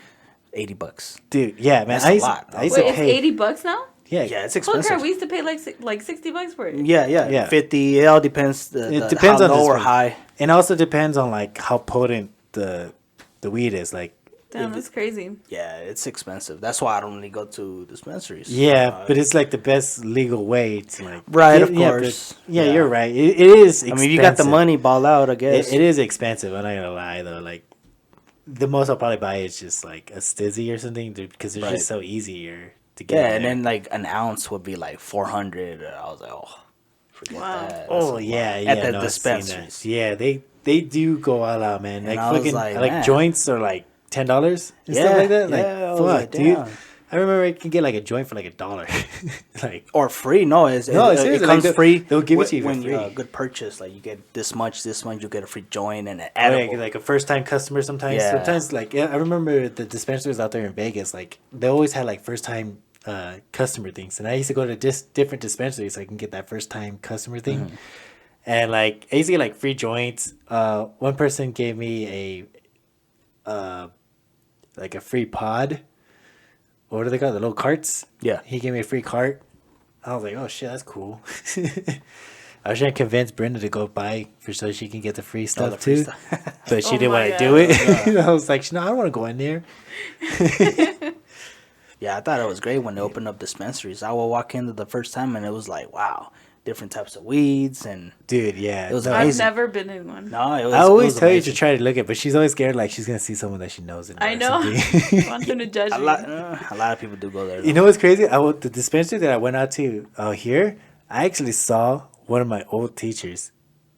$80. dude. Yeah, man. That's I a used, lot. I used Wait, to it's pay. $80 now? Yeah, Yeah, it's Holy expensive. crap, we used to pay like $60 for it. Yeah. Yeah. 50. It all depends. It depends how on low the or dispenser. high. And also depends on like how potent the weed is. Like, Damn, that's crazy. Yeah, it's expensive. That's why I don't really go to dispensaries. yeah, but it's like the best legal way to like. Right, of yeah, but- course. Yeah, Yeah. you're right. It is. I mean, if you got the expensive. money, ball out, I guess. It is expensive. I'm not gonna lie though. Like, the most I'll probably buy is just like a stizzy or something because they're Right. just so easier to get. Yeah, in and there. then like an ounce would be like 400. I was like, oh, forget Wow. that. Oh That's a yeah, lot. yeah. At the no, I've seen that. dispensaries. Yeah, they do go all out, man. And Like I was fucking like, like man. joints are like $10 and stuff Yeah, like that. Like yeah, I was fuck, like, dude. damn. I remember I can get like a joint for like $1. Like Or free? No, it seriously, it like, comes free. they'll give it to you for when free. good purchase. Like you get this much, you get a free joint and an Oh, edible. yeah, like a first time customer sometimes. Yeah. Sometimes like I remember the dispensaries out there in Vegas, like they always had like first time customer things. And I used to go to different dispensaries so I can get that first time customer thing. Mm-hmm. And like I used to get like free joints. One person gave me like a free pod. What do they call it? The little carts? Yeah. He gave me a free cart. I was like, oh shit, that's cool. I was trying to convince Brenda to go buy so she can get the free stuff the free too. stuff. But she Oh didn't my want to do God. it. I was like, no, I don't want to go in there. Yeah, I thought it was great when they opened up dispensaries. I will walk in the first time and it was like, wow, different types of weeds and Dude, yeah. It was no, I've amazing. never been in one. no, it was. I always it was tell you amazing. to try to look at, but she's always scared like she's gonna see someone that she knows in there. I or know. something. I want them to judge A me. lot of people do go there. You know what's crazy? The dispensary that I went out to here, I actually saw one of my old teachers.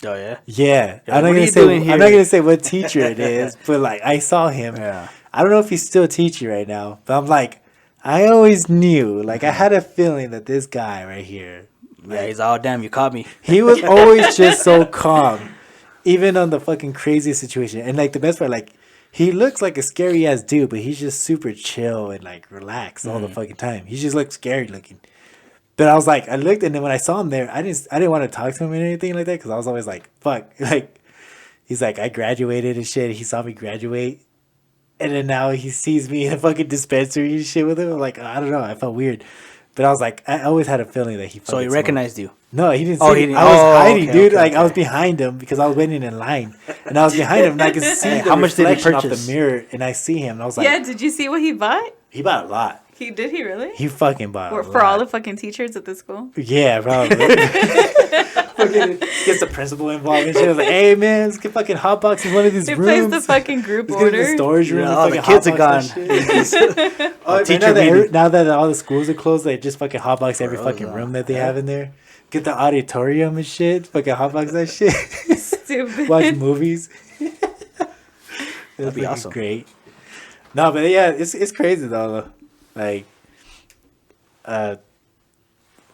Oh yeah. Yeah, Yeah, I'm what not are gonna you say. doing I'm here? not gonna say what teacher it is, but like I saw him. Yeah. I don't know if he's still teaching right now, but I'm like, I always knew. Like I had a feeling that this guy right here, Yeah, he's all damn. You caught me. he was always just so calm, even on the fucking craziest situation. And like the best part, like he looks like a scary ass dude, but he's just super chill and like relaxed all the fucking time. He just looks scary looking. But I was like, I looked, and then when I saw him there, I didn't want to talk to him or anything like that because I was always like, fuck, like he's like, I graduated and shit. He saw me graduate, and then now he sees me in a fucking dispensary and shit with him. I'm like, I don't know, I felt weird. But I was like, I always had a feeling that he. So he fucking recognized you. smoked. No, he didn't. Oh, See he me. didn't- I was oh, hiding, okay, dude. okay, Like I was okay. behind him because I was waiting in line, and I was behind him, and I could see Hey, the how much did he reflection off purchase? the mirror, and I see him, and I was like, Yeah, did you see what he bought? he bought a lot. Did he really? He fucking bought Or a for all lot. the fucking teachers at the school? Yeah, probably. Fucking gets the principal involved and shit. I was like, hey man, let's get fucking hotbox in one of these He rooms. plays the fucking group Let's get in the order. storage room. Yeah, and all the fucking kids are hotbox gone. that shit. Oh, Teacher now, that meeting. now that all the schools are closed, they just fucking hotbox every Bros, fucking room that they have in there. Get the auditorium and shit. Fucking hotbox that shit. Stupid. Watch movies. That'd be awesome. Great. No, but yeah, it's crazy though. Like,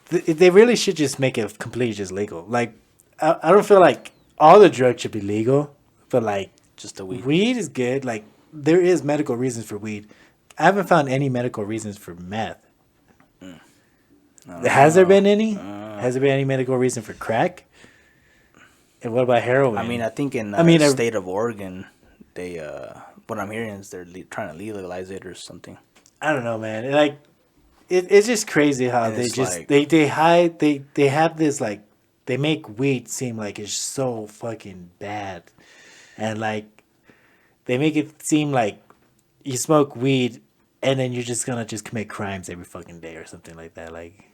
they really should just make it completely just legal. Like, I don't feel like all the drugs should be legal, but like Just a weed. weed is good. Like, there is medical reasons for weed. I haven't found any medical reasons for meth. Has there been any? Has there been any medical reason for crack? And what about heroin? I mean, I think in I mean, the I- state of Oregon, they what I'm hearing is they're trying to legalize it or something. I don't know, man. Like, it's just crazy how And they it's just like- they hide they have this like they make weed seem like it's so fucking bad, and like they make it seem like you smoke weed and then you're just gonna just commit crimes every fucking day or something like that. Like,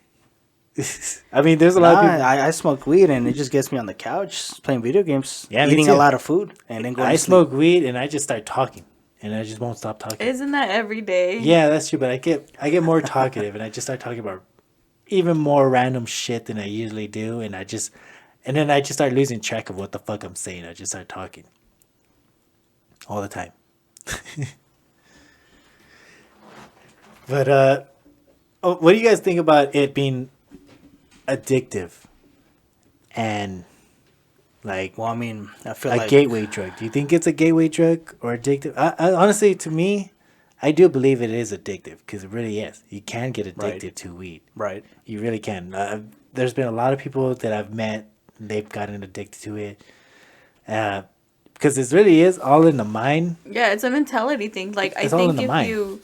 I mean, there's a lot of people. I smoke weed and it just gets me on the couch playing video games, Yeah, me eating too. a lot of food, and then going I to sleep. smoke weed and I just start talking, and I just won't stop talking. Isn't that every day? Yeah, that's true. But I get more talkative, and I just start talking about even more random shit than I usually do, and then I just start losing track of what the fuck I'm saying. I just start talking all the time. But what do you guys think about it being addictive and like Well, I mean, I feel a like gateway drug? Do you think it's a gateway drug or addictive? I honestly, to me, I do believe it is addictive because it really is. You can get addicted to weed. right. You really can. There's been a lot of people that I've met. They've gotten addicted to it because it really is all in the mind. Yeah, it's a mentality thing. Like, It's I all in think the if mind. you,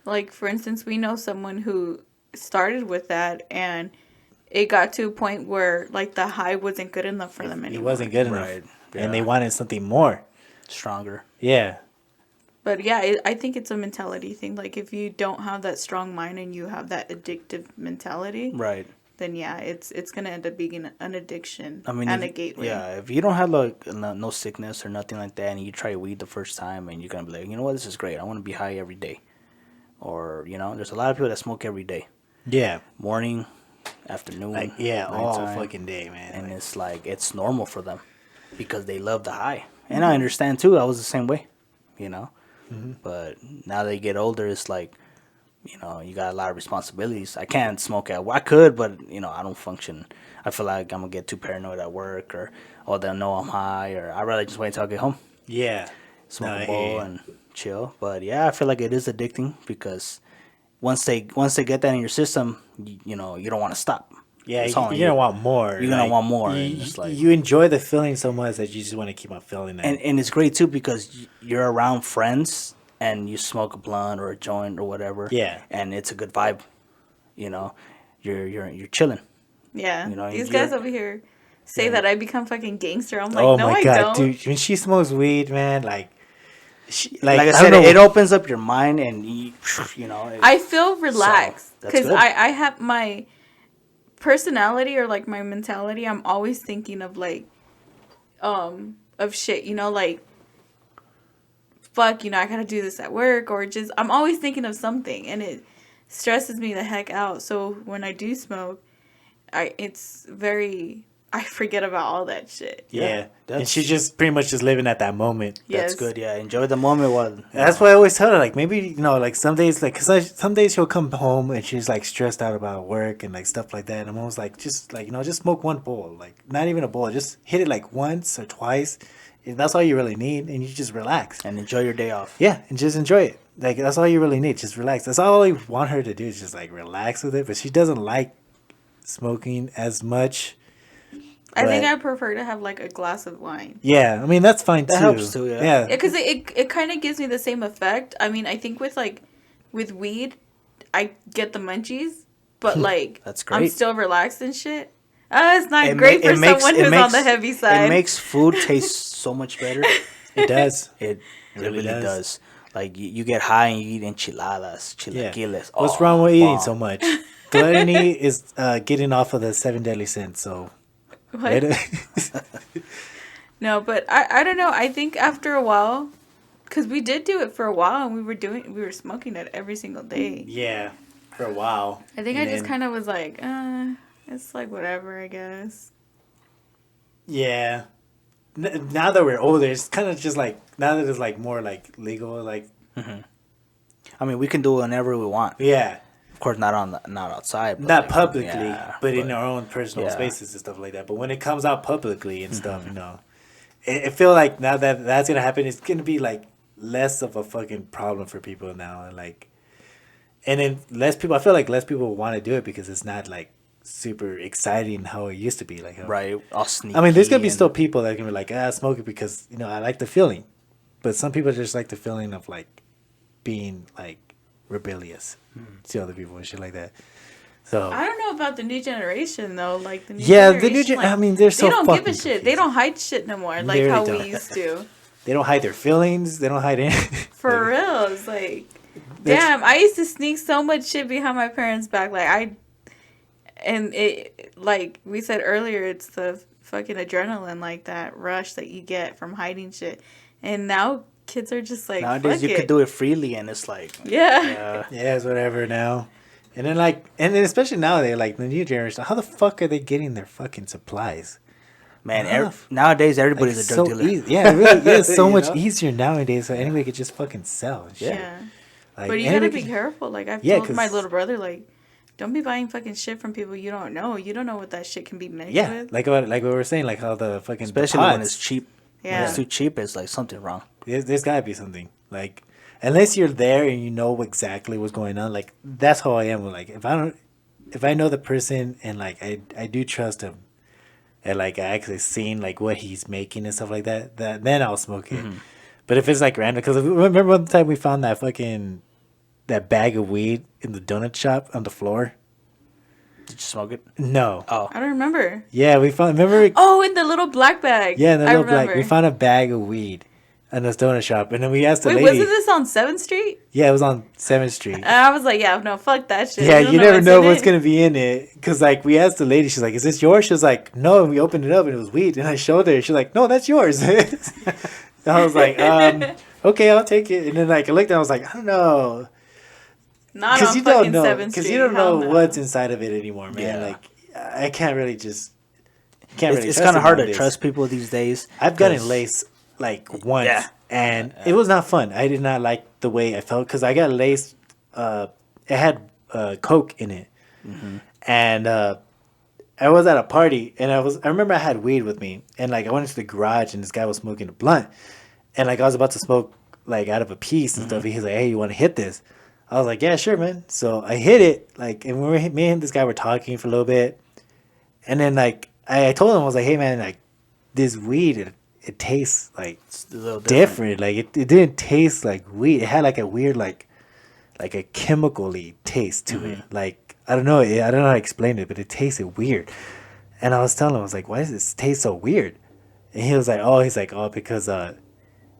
like, for instance, we know someone who started with that and it got to a point where, like, the high wasn't good enough for them It anymore. wasn't good enough, Right. and they Yeah. wanted something more. Stronger. Yeah, But yeah, I think it's a mentality thing. Like, if you don't have that strong mind and you have that addictive mentality, Right. then yeah, it's gonna end up being an addiction I mean, and a if, gateway. yeah, if you don't have like no sickness or nothing like that, and you try weed the first time, and you're gonna be like, you know what, this is great. I want to be high every day, or there's a lot of people that smoke every day, Yeah. morning, afternoon, Like, yeah, all nighttime, fucking day, man. and Like, it's like it's normal for them because they love the high, and I understand too. I was the same way, you know, but now they get older, it's like. You got a lot of responsibilities. I can't smoke I could, but I don't function. I feel like I'm gonna get too paranoid at work, or they'll know I'm high, or I'd rather just wait till I get home, yeah. smoke No, I a hear bowl you. and chill. But yeah, I feel like it is addicting because once they get that in your system, you don't want to stop. Yeah, It's all on you're gonna you. want more. You're gonna want more, You, and it's like you enjoy the feeling so much that you just want to keep on feeling that. and it's great too because you're around friends and you smoke a blunt or a joint or whatever. Yeah. And it's a good vibe. You're chilling. Yeah, these you're- guys over here say that I become fucking gangster. I'm like, Oh no, my I god, don't. dude! When she smokes weed, man, like Like I don't said, know. it opens up your mind and I feel relaxed that's because good. I have my personality or like my mentality. I'm always thinking of like, of shit. Like, fuck. I gotta do this at work, or just I'm always thinking of something, and it stresses me the heck out. So when I do smoke, I forget about all that shit. Yeah, and that's- she's just pretty much just living at that moment. That's Yes. good. Yeah, enjoy the moment while. That's why I always tell her, like, maybe, like, some days, like, some days she'll come home and she's, like, stressed out about work and, like, stuff like that. And I'm always like, just smoke one bowl. Like, not even a bowl. Just hit it, like, once or twice. And that's all you really need. And you just relax. And enjoy your day off. Yeah, and just enjoy it. Like, that's all you really need. Just relax. That's all I want her to do is just, like, relax with it. But she doesn't like smoking as much. I think But- I prefer to have like a glass of wine. Yeah, I mean, that's fine, That too. helps, too, yeah. Yeah, because it kind of gives me the same effect. I mean, I think with weed, I get the munchies, but like That's I'm great. still relaxed and shit. It's not It great ma- for it makes- someone it who's on makes- the heavy side. It makes food taste so much better. It does. It really really does. does. Like you get high and you eat enchiladas, Yeah. chilaquiles. What's Oh, wrong with eating bomb. so much? Gluttony is getting off of the 7 deadly sins, so... What? No, but I don't know. I think after a while, because we did do it for a while, and we were smoking it every single day. Yeah, for a while. I think And I just then- kind of was like, it's like whatever, I guess. Yeah. Now that we're older, it's kind of just like... Now that it's like more like legal, like... I mean, we can do it whenever we want. Yeah. Of course, not outside. But Not like, publicly, yeah, but in our own personal yeah. spaces and stuff like that. But when it comes out publicly and stuff, I feel like now that that's gonna happen, it's gonna be like less of a fucking problem for people now, and then less people. I feel like less people want to do it because it's not like super exciting how it used to be. Like, right, all sneaky. I mean, there's gonna be and- still people that are gonna be like, smoke it because I like the feeling, but some people just like the feeling of like being like rebellious to other people and shit like that. So I don't know about the new generation though. Like the new yeah, generation, the new gen. like, I mean, they're so they don't give a fucking shit. They confusing. don't hide shit no more. Like They how really we don't. used to. They don't hide their feelings. They don't hide anything. For real, it's like, That's- damn. I used to sneak so much shit behind my parents' back. And it, like we said earlier, it's the fucking adrenaline, like that rush that you get from hiding shit. And now kids are just like, Nowadays, fuck you it. could do it freely, and it's like, Yeah. Yeah, it's whatever now. And then especially nowadays, like the new generation, how the fuck are they getting their fucking supplies? man. Huh. Nowadays, Like, everybody's it's a drug so dealer. easy. Yeah, it really is so You much know? easier nowadays. So anybody could just fucking sell and shit. Yeah. Like, But you anybody gotta be could- careful. Like I've Yeah, told my 'cause- little brother, like, don't be buying fucking shit from people you don't know. You don't know what that shit can be mixed Yeah, with. like what we were saying, like how the fucking Especially when it's cheap. When Yeah. it's too cheap, it's like something wrong. there's gotta be something like unless you're there and you know exactly what's going on. Like that's how I am. Like if I know the person and like I do trust him, and like I actually seen like what he's making and stuff like that, then I'll smoke it. But if it's like random, because remember one time we found that bag of weed in the donut shop on the floor. Did you smoke it? No. Oh, I don't remember. Yeah, we found. Remember? Oh, in the little black bag. Yeah, the I little black. remember. We found a bag of weed in this donut shop, and then we asked the Wait, lady. wasn't this on 7th Street? Yeah, it was on 7th Street. And I was like, yeah, no, fuck that shit. Yeah, We don't you never know what's in it. gonna be in it. Cause like we asked the lady, she's like, "Is this yours?" She was like, "No." And we opened it up, and it was weed. And I showed her. She's like, "No, that's yours." And I was like, "Okay, I'll take it." And then like I looked, and I was like, "I don't know." Not on you fucking don't know, 7th Street. because you don't hell know no. what's inside of it anymore, man. Yeah. Like I can't really just can't really. It's trust kind of it hard to nowadays. trust people these days. I've gotten 'cause- laced like once, Yeah. and it was not fun. I did not like the way I felt because I got laced. It had coke in it, and I was at a party, and I remember I had weed with me, and like I went into the garage, and this guy was smoking a blunt, and like I was about to smoke like out of a piece and stuff. He's like, "Hey, you want to hit this?" I was like, "Yeah, sure, man." So I hit it, like, and me and this guy were talking for a little bit, and then like I told him, I was like, "Hey, man, like this weed, it tastes like It's a little different. Like it didn't taste like weed. It had like a weird like a chemically taste to it. Like I don't know how to explain it, but it tasted weird. And I was telling him, I was like, "Why does this taste so weird?" And he was like, "Oh, because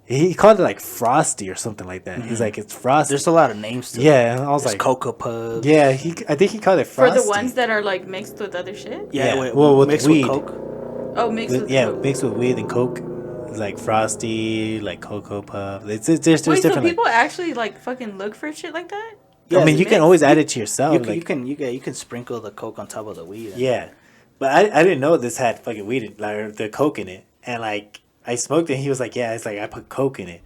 he called it like frosty or something like that." He's like, "It's frosty." There's a lot of names to it. Yeah, and I was There's like, Cocoa Puffs. "Yeah." I think he called it For frosty. the ones that are like mixed with other shit? Yeah, Yeah, well, with mixed weed. with Coke. Oh, mixed with Yeah, Coke. mixed with weed and coke. It's like frosty, like Cocoa Puff. There's Wait, so different. people actually like fucking look for shit like that? I mean, Is you it can mixed? always add it to yourself. You can sprinkle the Coke on top of the weed. Yeah, but I didn't know this had fucking weed in, like the coke in it, and like I smoked it. And he was like, "Yeah, it's like I put coke in it."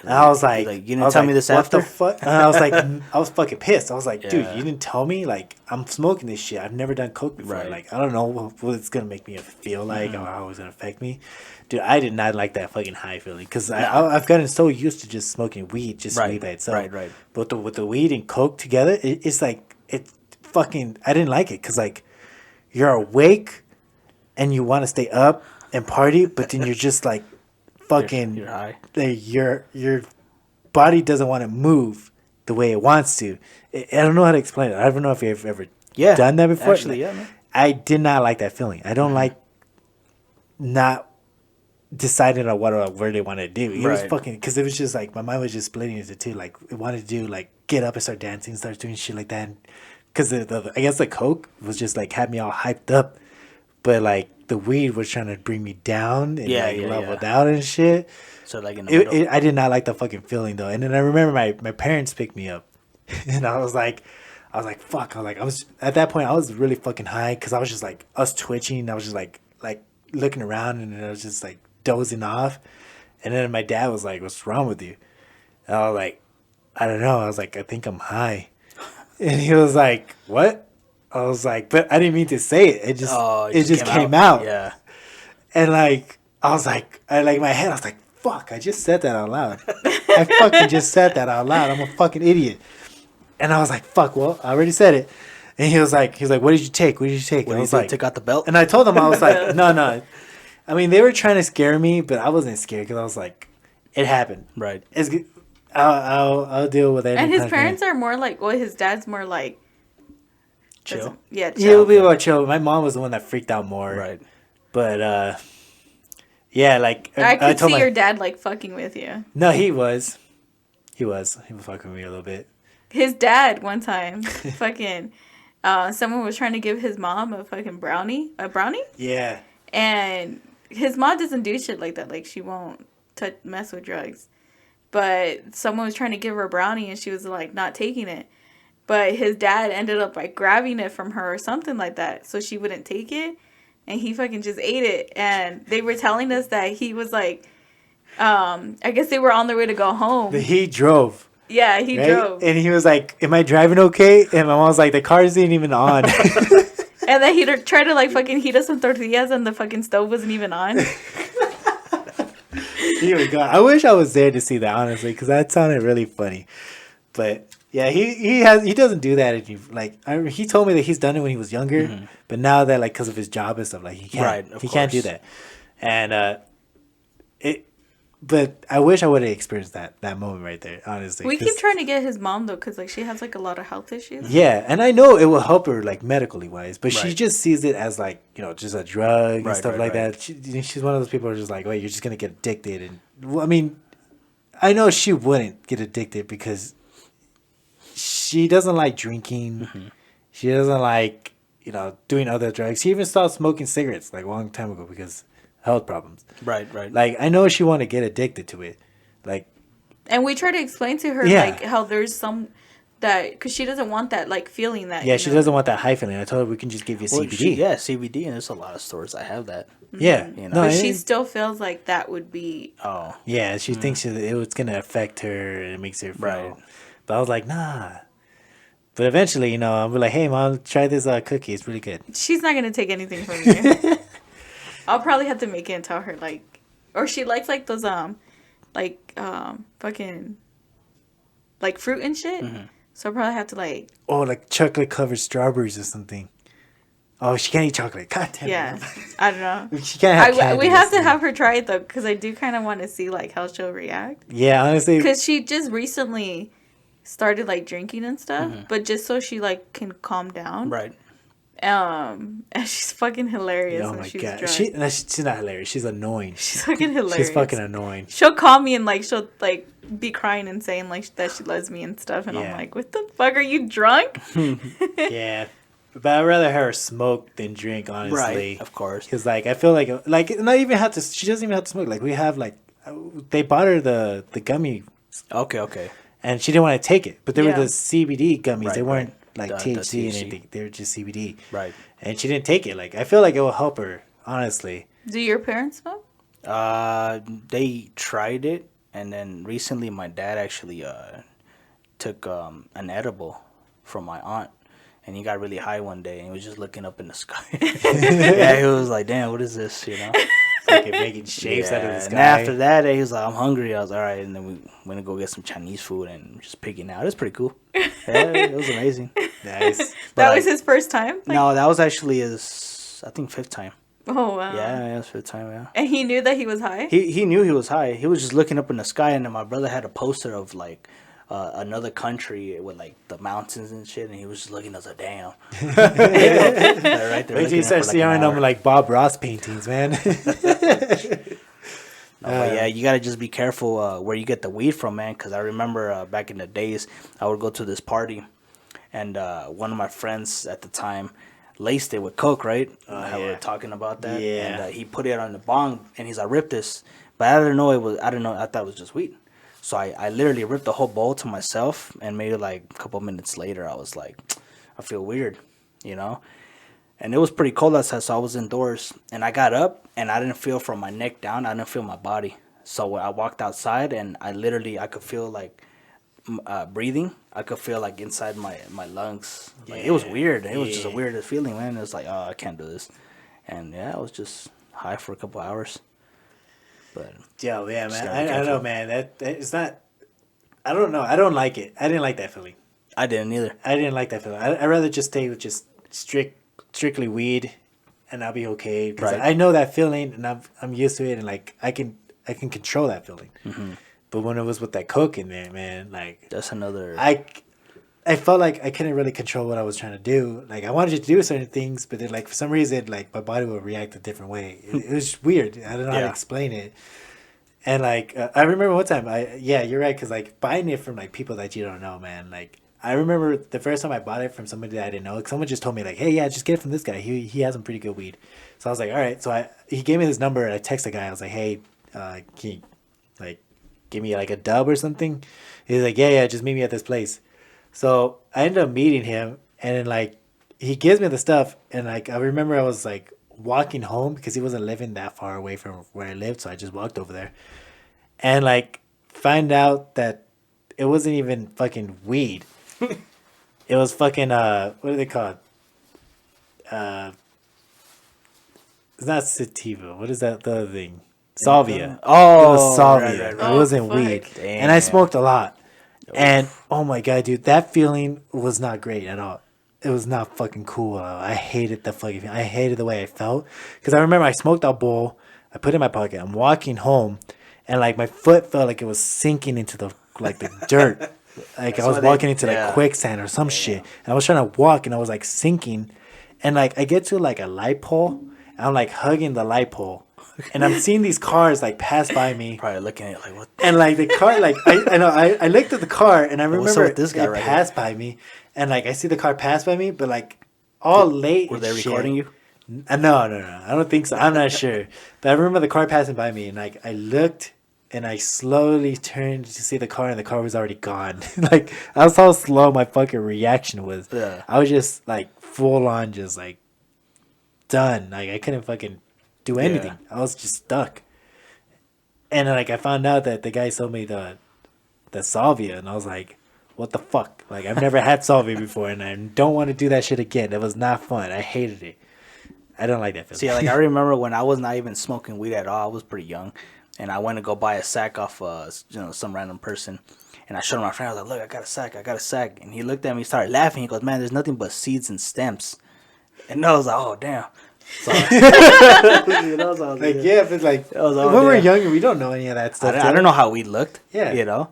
And I was like, You didn't I was tell like, me this what after? the fuck? And I was like, I was fucking pissed. I was like, dude, Yeah. you didn't tell me. Like, I'm smoking this shit. I've never done coke before. Right. Like, I don't know what it's gonna make me feel like or how it's gonna affect me. Dude, I did not like that fucking high feeling because I've gotten so used to just smoking weed, just Right, weed by itself. right. But with the weed and coke together, it's like it fucking. I didn't like it because like you're awake and you want to stay up and party, but then you're just like fucking. You're high. Your body doesn't want to move the way it wants to. I don't know how to explain it. I don't know if you've ever done that before. Actually, yeah, man. I did not like that feeling. I don't like not deciding on what I really want to do. It was Right. fucking because it was just like my mind was just splitting into two. Like it wanted to do like get up and start dancing, start doing shit like that. Because I guess the coke was just like had me all hyped up, but like the weed was trying to bring me down and like leveled out and shit. So like in the middle. I did not like the fucking feeling though. And then I remember my parents picked me up, and I was like, fuck. I was at that point I was really fucking high because I was just like I was twitching. I was just like looking around and I was just like dozing off. And then my dad was like, "What's wrong with you?" And I was like, "I don't know." I was like, "I think I'm high." And he was like, "What?" I was like, "But I didn't mean to say it. It just came out." Yeah. And like I was like, in my head I was like, fuck, I just said that out loud. I fucking just said that out loud. I'm a fucking idiot. And I was like, fuck, well, I already said it. And he was like, "What did you take? What did you take?" And I was like, Take out the belt. and I told him, I was like, no. I mean, they were trying to scare me, but I wasn't scared because I was like, it happened. Right. It's good. I'll deal with it. And his parents are more like, well, his dad's more like Chill. Yeah, chill. Yeah, it'll be about chill. My mom was the one that freaked out more. Right. But yeah, like I could told see your dad like fucking with you. No, he was fucking with me a little bit. His dad one time, fucking, someone was trying to give his mom a fucking brownie, Yeah. and his mom doesn't do shit like that. Like she won't mess with drugs, but someone was trying to give her a brownie and she was like not taking it. But his dad ended up like grabbing it from her or something like that, so she wouldn't take it, and he fucking just ate it. And they were telling us that he was like, I guess they were on their way to go home. But he drove. Yeah, he Right? drove. And he was like, "Am I driving okay?" And my mom was like, "The car isn't even on." And then he tried to like fucking heat us some tortillas and the fucking stove wasn't even on. Here we go. I wish I was there to see that, honestly, because that sounded really funny. But yeah, he doesn't do that. He told me that he's done it when he was younger, but now that like because of his job and stuff, like he can't. Right, He can't do course. that. And but I wish I would have experienced that moment right there. Honestly, We 'cause- keep trying to get his mom though, because like she has like a lot of health issues. Yeah, and I know it will help her like medically wise, but she Right. just sees it as like just a drug and Right, stuff right, like right. that. She's one of those people who are just like, "Wait, you're just gonna get addicted." And well, I mean, I know she wouldn't get addicted because she doesn't like drinking. Mm-hmm. She doesn't like, doing other drugs. She even stopped smoking cigarettes like a long time ago because health problems. Right, right. Like, I know she want to get addicted to it. Like, And we try to explain to her, Yeah. like, how there's some that, because she doesn't want that, like, feeling that. yeah, she doesn't want that high feeling. I told her we can just give you Well, CBD. CBD, and there's a lot of stores that have that. Yeah. You know. No, But it she is- still feels like that would be. Oh, yeah, she thinks it's going to affect her and it makes her feel. Right. But I was like, nah. But eventually, I'll be like, hey, Mom, try this cookie. It's really good. She's not going to take anything from you. I'll probably have to make it and tell her, like. Or she likes, like, those, fucking. Like, fruit and shit. Mm-hmm. So I'll probably have to, like. Oh, like chocolate-covered strawberries or something. Oh, she can't eat chocolate. God damn Yeah. it. I don't know. She can't have candy. We have to have her try it, though, because I do kind of want to see, like, how she'll react. Yeah, honestly. Because she just recently started, like, drinking and stuff, Mm-hmm. but just so she, like, can calm down. right. And she's fucking hilarious Oh when my she's god, drunk. she's not hilarious. She's annoying. She's fucking hilarious. She's fucking annoying. She'll call me and, like, she'll, like, be crying and saying, like, that she loves me and stuff, and Yeah. I'm like, what the fuck, are you drunk? Yeah, but I'd rather her smoke than drink, honestly. Right, of course. Because I feel like not even have to. She doesn't even have to smoke. Like we have they bought her the gummy, Okay. and she didn't want to take it. But they were Yeah. the CBD gummies. Right, they weren't right. like The THC and THC. anything. They were just CBD. Right. And she didn't take it. Like I feel like it will help her, honestly. Do your parents smoke? They tried it, and then recently my dad actually took an edible from my aunt, and he got really high one day, and he was just looking up in the sky. Yeah, he was like, "Damn, what is this?" Like it making shapes out of the And sky. after that, he was like, "I'm hungry." I was all right, and then we went to go get some Chinese food and just picking out. It was pretty cool. Yeah, it was amazing. Nice. That But, was his first time? Like, No, that was actually his, I think, 5th time. Oh, wow. Yeah, it was 5th time. Yeah. And he knew that he was high? He knew he was high. He was just looking up in the sky, and then my brother had a poster of like another country with like the mountains and shit, and he was just looking. I was like, "Damn!" Right there. Wait till looking you up start for, seeing an them hour. like Bob Ross paintings, man. No, but yeah, you gotta just be careful where you get the weed from, man. Because I remember back in the days, I would go to this party, and one of my friends at the time laced it with coke, right? How we yeah. were talking about that. Yeah. And he put it on the bong, and he's like, "Rip this," but I didn't know it was. I didn't know. I thought it was just weed. So I literally ripped the whole bowl to myself, and maybe like a couple minutes later, I was like, I feel weird, And it was pretty cold outside, so I was indoors. And I got up, and I didn't feel from my neck down. I didn't feel my body. So I walked outside, and I could feel like breathing. I could feel like inside my lungs. Like, it was weird. It was just a weird feeling, man. It was like, oh, I can't do this. And yeah, I was just high for a couple hours. But Yo, yeah, Just man. gotta be I don't know, careful. man. That it's not. I don't know. I don't like it. I didn't like that feeling. I didn't either. I didn't like that feeling. I'd rather just stay with just strictly weed, and I'll be okay. Because Right. I know that feeling, and I'm used to it, and like I can control that feeling. Mm-hmm. But when it was with that coke in there, man, like That's another. I felt like I couldn't really control what I was trying to do. Like I wanted to do certain things, but then like for some reason, like my body would react a different way. It was weird. I don't know how to Yeah. explain it. And like I remember one time, you're right, because like buying it from like people that you don't know, man. Like I remember the first time I bought it from somebody that I didn't know. Like, someone just told me like, hey, yeah, just get it from this guy. He has some pretty good weed. So I was like, all right. So he gave me his number, and I texted the guy. I was like, hey, can you like give me like a dub or something? He's like, yeah, just meet me at this place. So I ended up meeting him, and then like he gives me the stuff, and like I remember I was like walking home because he wasn't living that far away from where I lived, so I just walked over there, and like find out that it wasn't even fucking weed. It was fucking what are they called? It's not sativa. What is that the other thing? Salvia. Oh, It was salvia. right, right. It wasn't Oh, fuck. weed. And I Damn. smoked a lot. And oh my god, dude, that feeling was not great at all. It was not fucking cool. I hated the fucking feeling. I hated the way I felt. Because I remember I smoked that bowl, I put it in my pocket, I'm walking home, and like my foot felt like it was sinking into the dirt. Like That's I was what they- walking into yeah. like quicksand or some shit. And I was trying to walk, and I was like sinking. And like I get to like a light pole, and I'm like hugging the light pole. and I'm seeing these cars like pass by me. Probably looking at it like, what? And like the car, like I looked at the car and I remember with this guy it right passed by me, and like I see the car pass by me, but like all late. Were they and recording shit. you? No, I don't think so. I'm not sure, but I remember the car passing by me, and like I looked and I slowly turned to see the car, and the car was already gone. Like that's how slow my fucking reaction was. Yeah. I was just like full on, just like done. Like I couldn't fucking do anything. I was just stuck. And like I found out that the guy sold me the salvia, and I was like, what the fuck? Like I've never had salvia before, and I don't want to do that shit again. It was not fun. I hated it. I don't like that feeling. See, like I remember when I was not even smoking weed at all. I was pretty young, and I went to go buy a sack off, some random person, and I showed my friend. I was like, "Look, I got a sack," and he looked at me, started laughing. He goes, "Man, there's nothing but seeds and stems," and I was like, "Oh damn." So, Yeah, but like when we're younger, we don't know any of that stuff. I don't know how we looked. Yeah. And then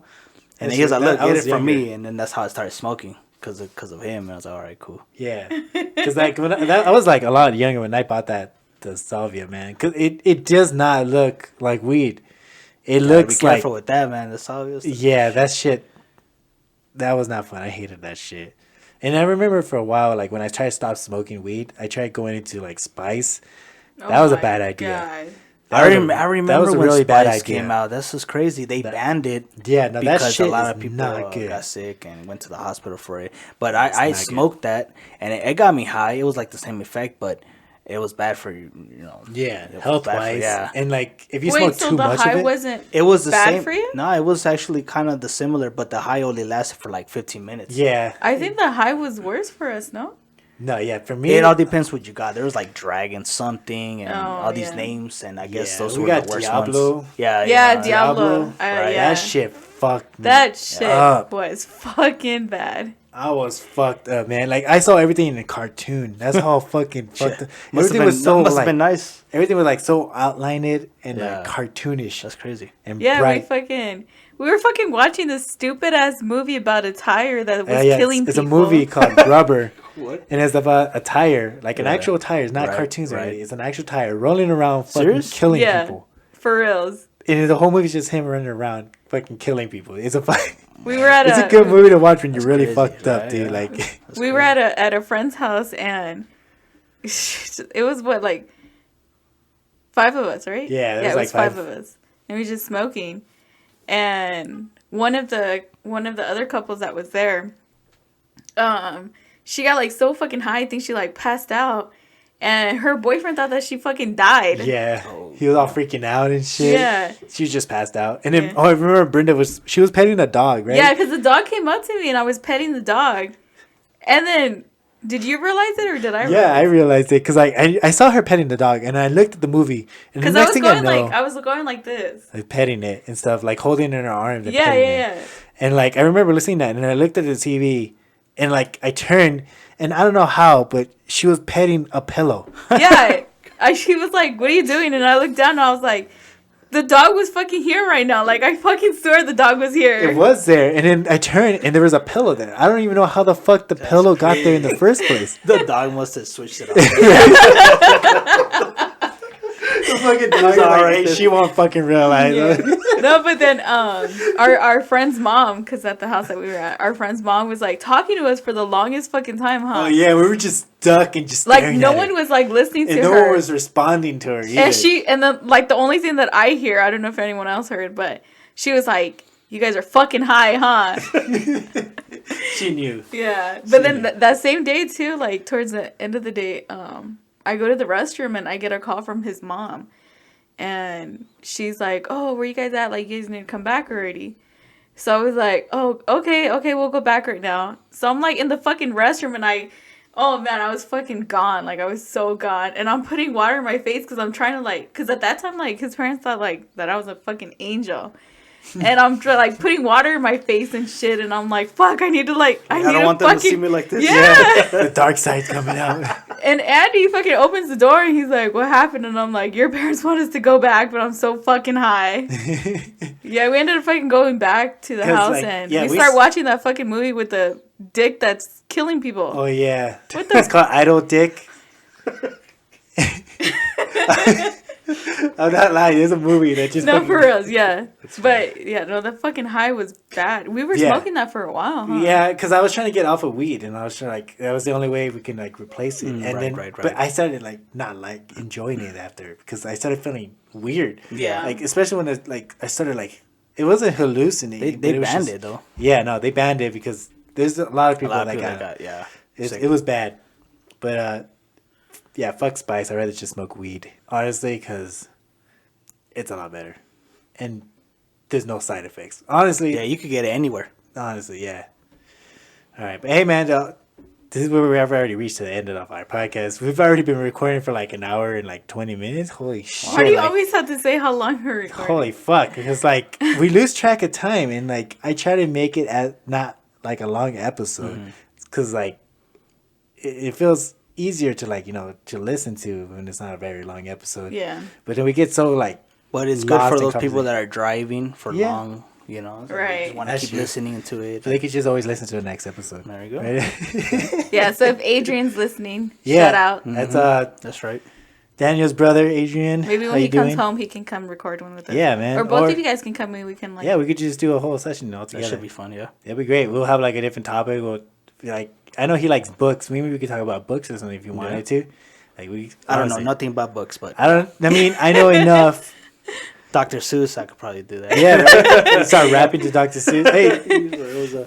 That's he was true. like, "Look, I get was it from younger. me," and then that's how I started smoking because of him. And I was like, "All right, cool." Yeah, because like I was like a lot younger when I bought the salvia, man. Because it does not look like weed. It looks be like careful with that, man. The salvia stuff. yeah, that shit. That was not fun. I hated that shit. And I remember for a while, like when I tried to stop smoking weed, I tried going into like spice. That was a bad idea. I remember that was a when really bad Spice idea. came out. This is crazy. They banned it. Yeah, no, that because shit a lot is of people not good. got sick and went to the hospital for it. But I not smoked that, and it got me high. It was like the same effect, but it was bad for you. Yeah, it was health bad for- wise. yeah. And like if you Wait, smoke so too the much high of it, wasn't It was the bad same for you? No, it was actually kind of the similar, but the high only lasted for like 15 minutes. yeah, I think the high was worse for us, no? no, yeah, for me, It all depends what you got. There was like Dragon something and Oh, all these yeah. names, and I guess Yeah, those we were got the worst Diablo. ones. Yeah, Yeah, Diablo. right? Yeah. That shit fucked me That shit up. was fucking bad. I was fucked up, man. Like I saw everything in a cartoon. That's how fucking fucked up. Must Everything have was so must have like been nice. everything was like so outlined and Yeah. like cartoonish That's crazy. and Yeah, bright. we were fucking watching this stupid ass movie about a tire that was Yeah, killing it's people. a movie called Rubber. What? And it's about a tire, like an Yeah. actual tire. It's not Right, cartoons or right. anything. It's an actual tire rolling around, fucking Serious? killing Yeah, people. for reals. And the whole movie's just him running around, fucking killing people. It's a We were at it's a good movie to watch when you're That's really crazy, fucked up, right? dude. Yeah. Like, That's we were crazy. at a friend's house and it was what, like 5 of us, right? Yeah, it was like five five. of us, and we were just smoking. And one of the other couples that was there, she got like so fucking high, I think she like passed out, and her boyfriend thought that she fucking died. yeah, Oh, he was all freaking out and shit. Yeah. She was just passed out. And then, Yeah. I remember Brenda was petting a dog, right? Yeah, because the dog came up to me and I was petting the dog, and then did you realize it or did I? Yeah, I realized it because I saw her petting the dog, and I looked at the movie, and the Because I next was thing going I know, I was going like this. like petting it and stuff, like holding it in her arms. And Yeah, petting yeah, it. yeah. And like I remember listening to that, and I looked at the TV, and like I turned, and I don't know how, but she was petting a pillow. Yeah, she was like, "What are you doing?" And I looked down and I was like, "The dog was fucking here right now. Like I fucking swear the dog was here." It was there, and then I turned, and there was a pillow there. I don't even know how the fuck the pillow got there in the first place. The dog must have switched it off. The fucking dog was all like, right hey, then. she won't fucking realize. Yeah. No, but then our friend's mom, because at the house that we were at, our friend's mom was like talking to us for the longest fucking time, huh? Oh yeah, we were just stuck and just Like staring no at one her. was like listening to and no her. one was responding to her either. And then like the only thing that I hear, I don't know if anyone else heard, but she was like, "You guys are fucking high, huh?" She knew. Yeah, but then knew. that same day too, like towards the end of the day, I go to the restroom and I get a call from his mom, and she's like, "Oh, where you guys at? Like, you guys need to come back already." So I was like, "Oh, okay, we'll go back right now." So I'm like in the fucking restroom and oh man, I was fucking gone. Like I was so gone, and I'm putting water in my face because I'm trying to like, because at that time like his parents thought like that I was a fucking angel. And I'm like putting water in my face and shit, and I'm like, fuck, I need to like, I don't need want to them to fucking see me like this. Yeah. The dark side's coming out. And Andy fucking opens the door and he's like, "What happened?" And I'm like, "Your parents want us to go back, but I'm so fucking high." Yeah, we ended up fucking going back to the 'Cause, house like, and yeah, we we start s- watching that fucking movie with the dick that's killing people. Oh yeah. What the- It's called Idle Dick. I'm not lying. There's a movie that just No, fucking- for reals, yeah. But yeah, no, the fucking high was bad. We were Yeah. smoking that for a while, huh? Yeah, because I was trying to get off of weed, and I was trying that was the only way we can like replace it. And then, but I started like not like enjoying it after because I started feeling weird. Yeah. like especially when I started like it wasn't hallucinating. They but was banned just- it though. Yeah, no, they banned it because there's a lot of people that got yeah. it was bad, but yeah, fuck spice. I'd rather just smoke weed honestly because it's a lot better, and there's no side effects. Honestly, Yeah, you could get it anywhere. honestly, yeah. All right, but hey, man, this is where we have already reached to the end of our podcast. We've already been recording for like an hour and like 20 minutes. Holy shit! Why do you like, always have to say how long we're recording? holy fuck? Because like we lose track of time, and like I try to make it as not like a long episode because like it feels easier to like to listen to when it's not a very long episode. Yeah. But then we get so like. But it's good Lost for in those people conversation. that are driving for Yeah. long, so they Right. just want to That's keep true. listening to it. So they could just always listen to the next episode. There you go. Right? Yeah, so if Adrian's listening, Yeah. shout out. That's That's right. Daniel's brother, Adrian. Maybe How when he you comes doing? home, he can come record one with us. Yeah, man. Or both Or- of you guys can come and we can like. Yeah, we could just do a whole session all That together. should be fun, yeah. That'd be great. We'll have like a different topic. We'll be like, I know he likes books. Maybe we could talk about books or something if you wanted to. Like we, I don't know honestly, nothing about books, but I mean, I know enough. Dr. Seuss, I could probably do that. Yeah, right? We start rapping to Dr. Seuss. Hey, it was a.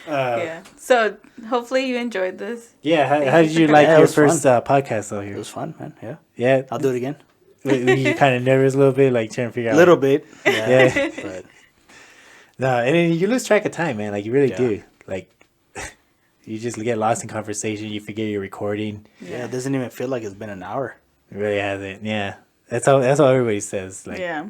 Yeah. So hopefully you enjoyed this. Yeah, how did you like Yeah, it your was first fun. podcast out It here? was fun, man. Yeah. Yeah, I'll do it again. were you kind of nervous a little bit, like trying to figure A out little bit. Yeah. But No, and then you lose track of time, man. Like you really Yeah. do. Like you just get lost in conversation. You forget you're recording. yeah, it doesn't even feel like it's been an hour. It really hasn't. Yeah, that's how everybody says. Like, Yeah.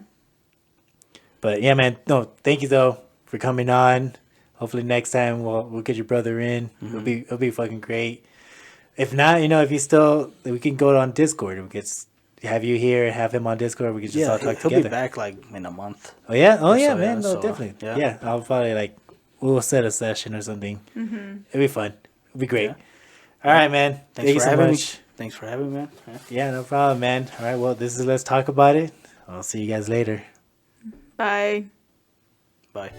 but yeah, man. No, thank you though for coming on. Hopefully next time we'll get your brother in. It'll be fucking great. If not, if you still, we can go on Discord and we could have you here and have him on Discord. We could just all talk he'll together. be back like in a month. Oh yeah, or yeah, so, man. yeah, No, so, definitely. yeah. Yeah, I'll probably we'll set a session or something. It'll be fun. It'll be great. Yeah. All right, man. Thanks Thank you for so having much. me. Thanks for having me, man. Yeah. Yeah, no problem, man. All right, well, this is Let's Talk About It. I'll see you guys later. Bye. Bye.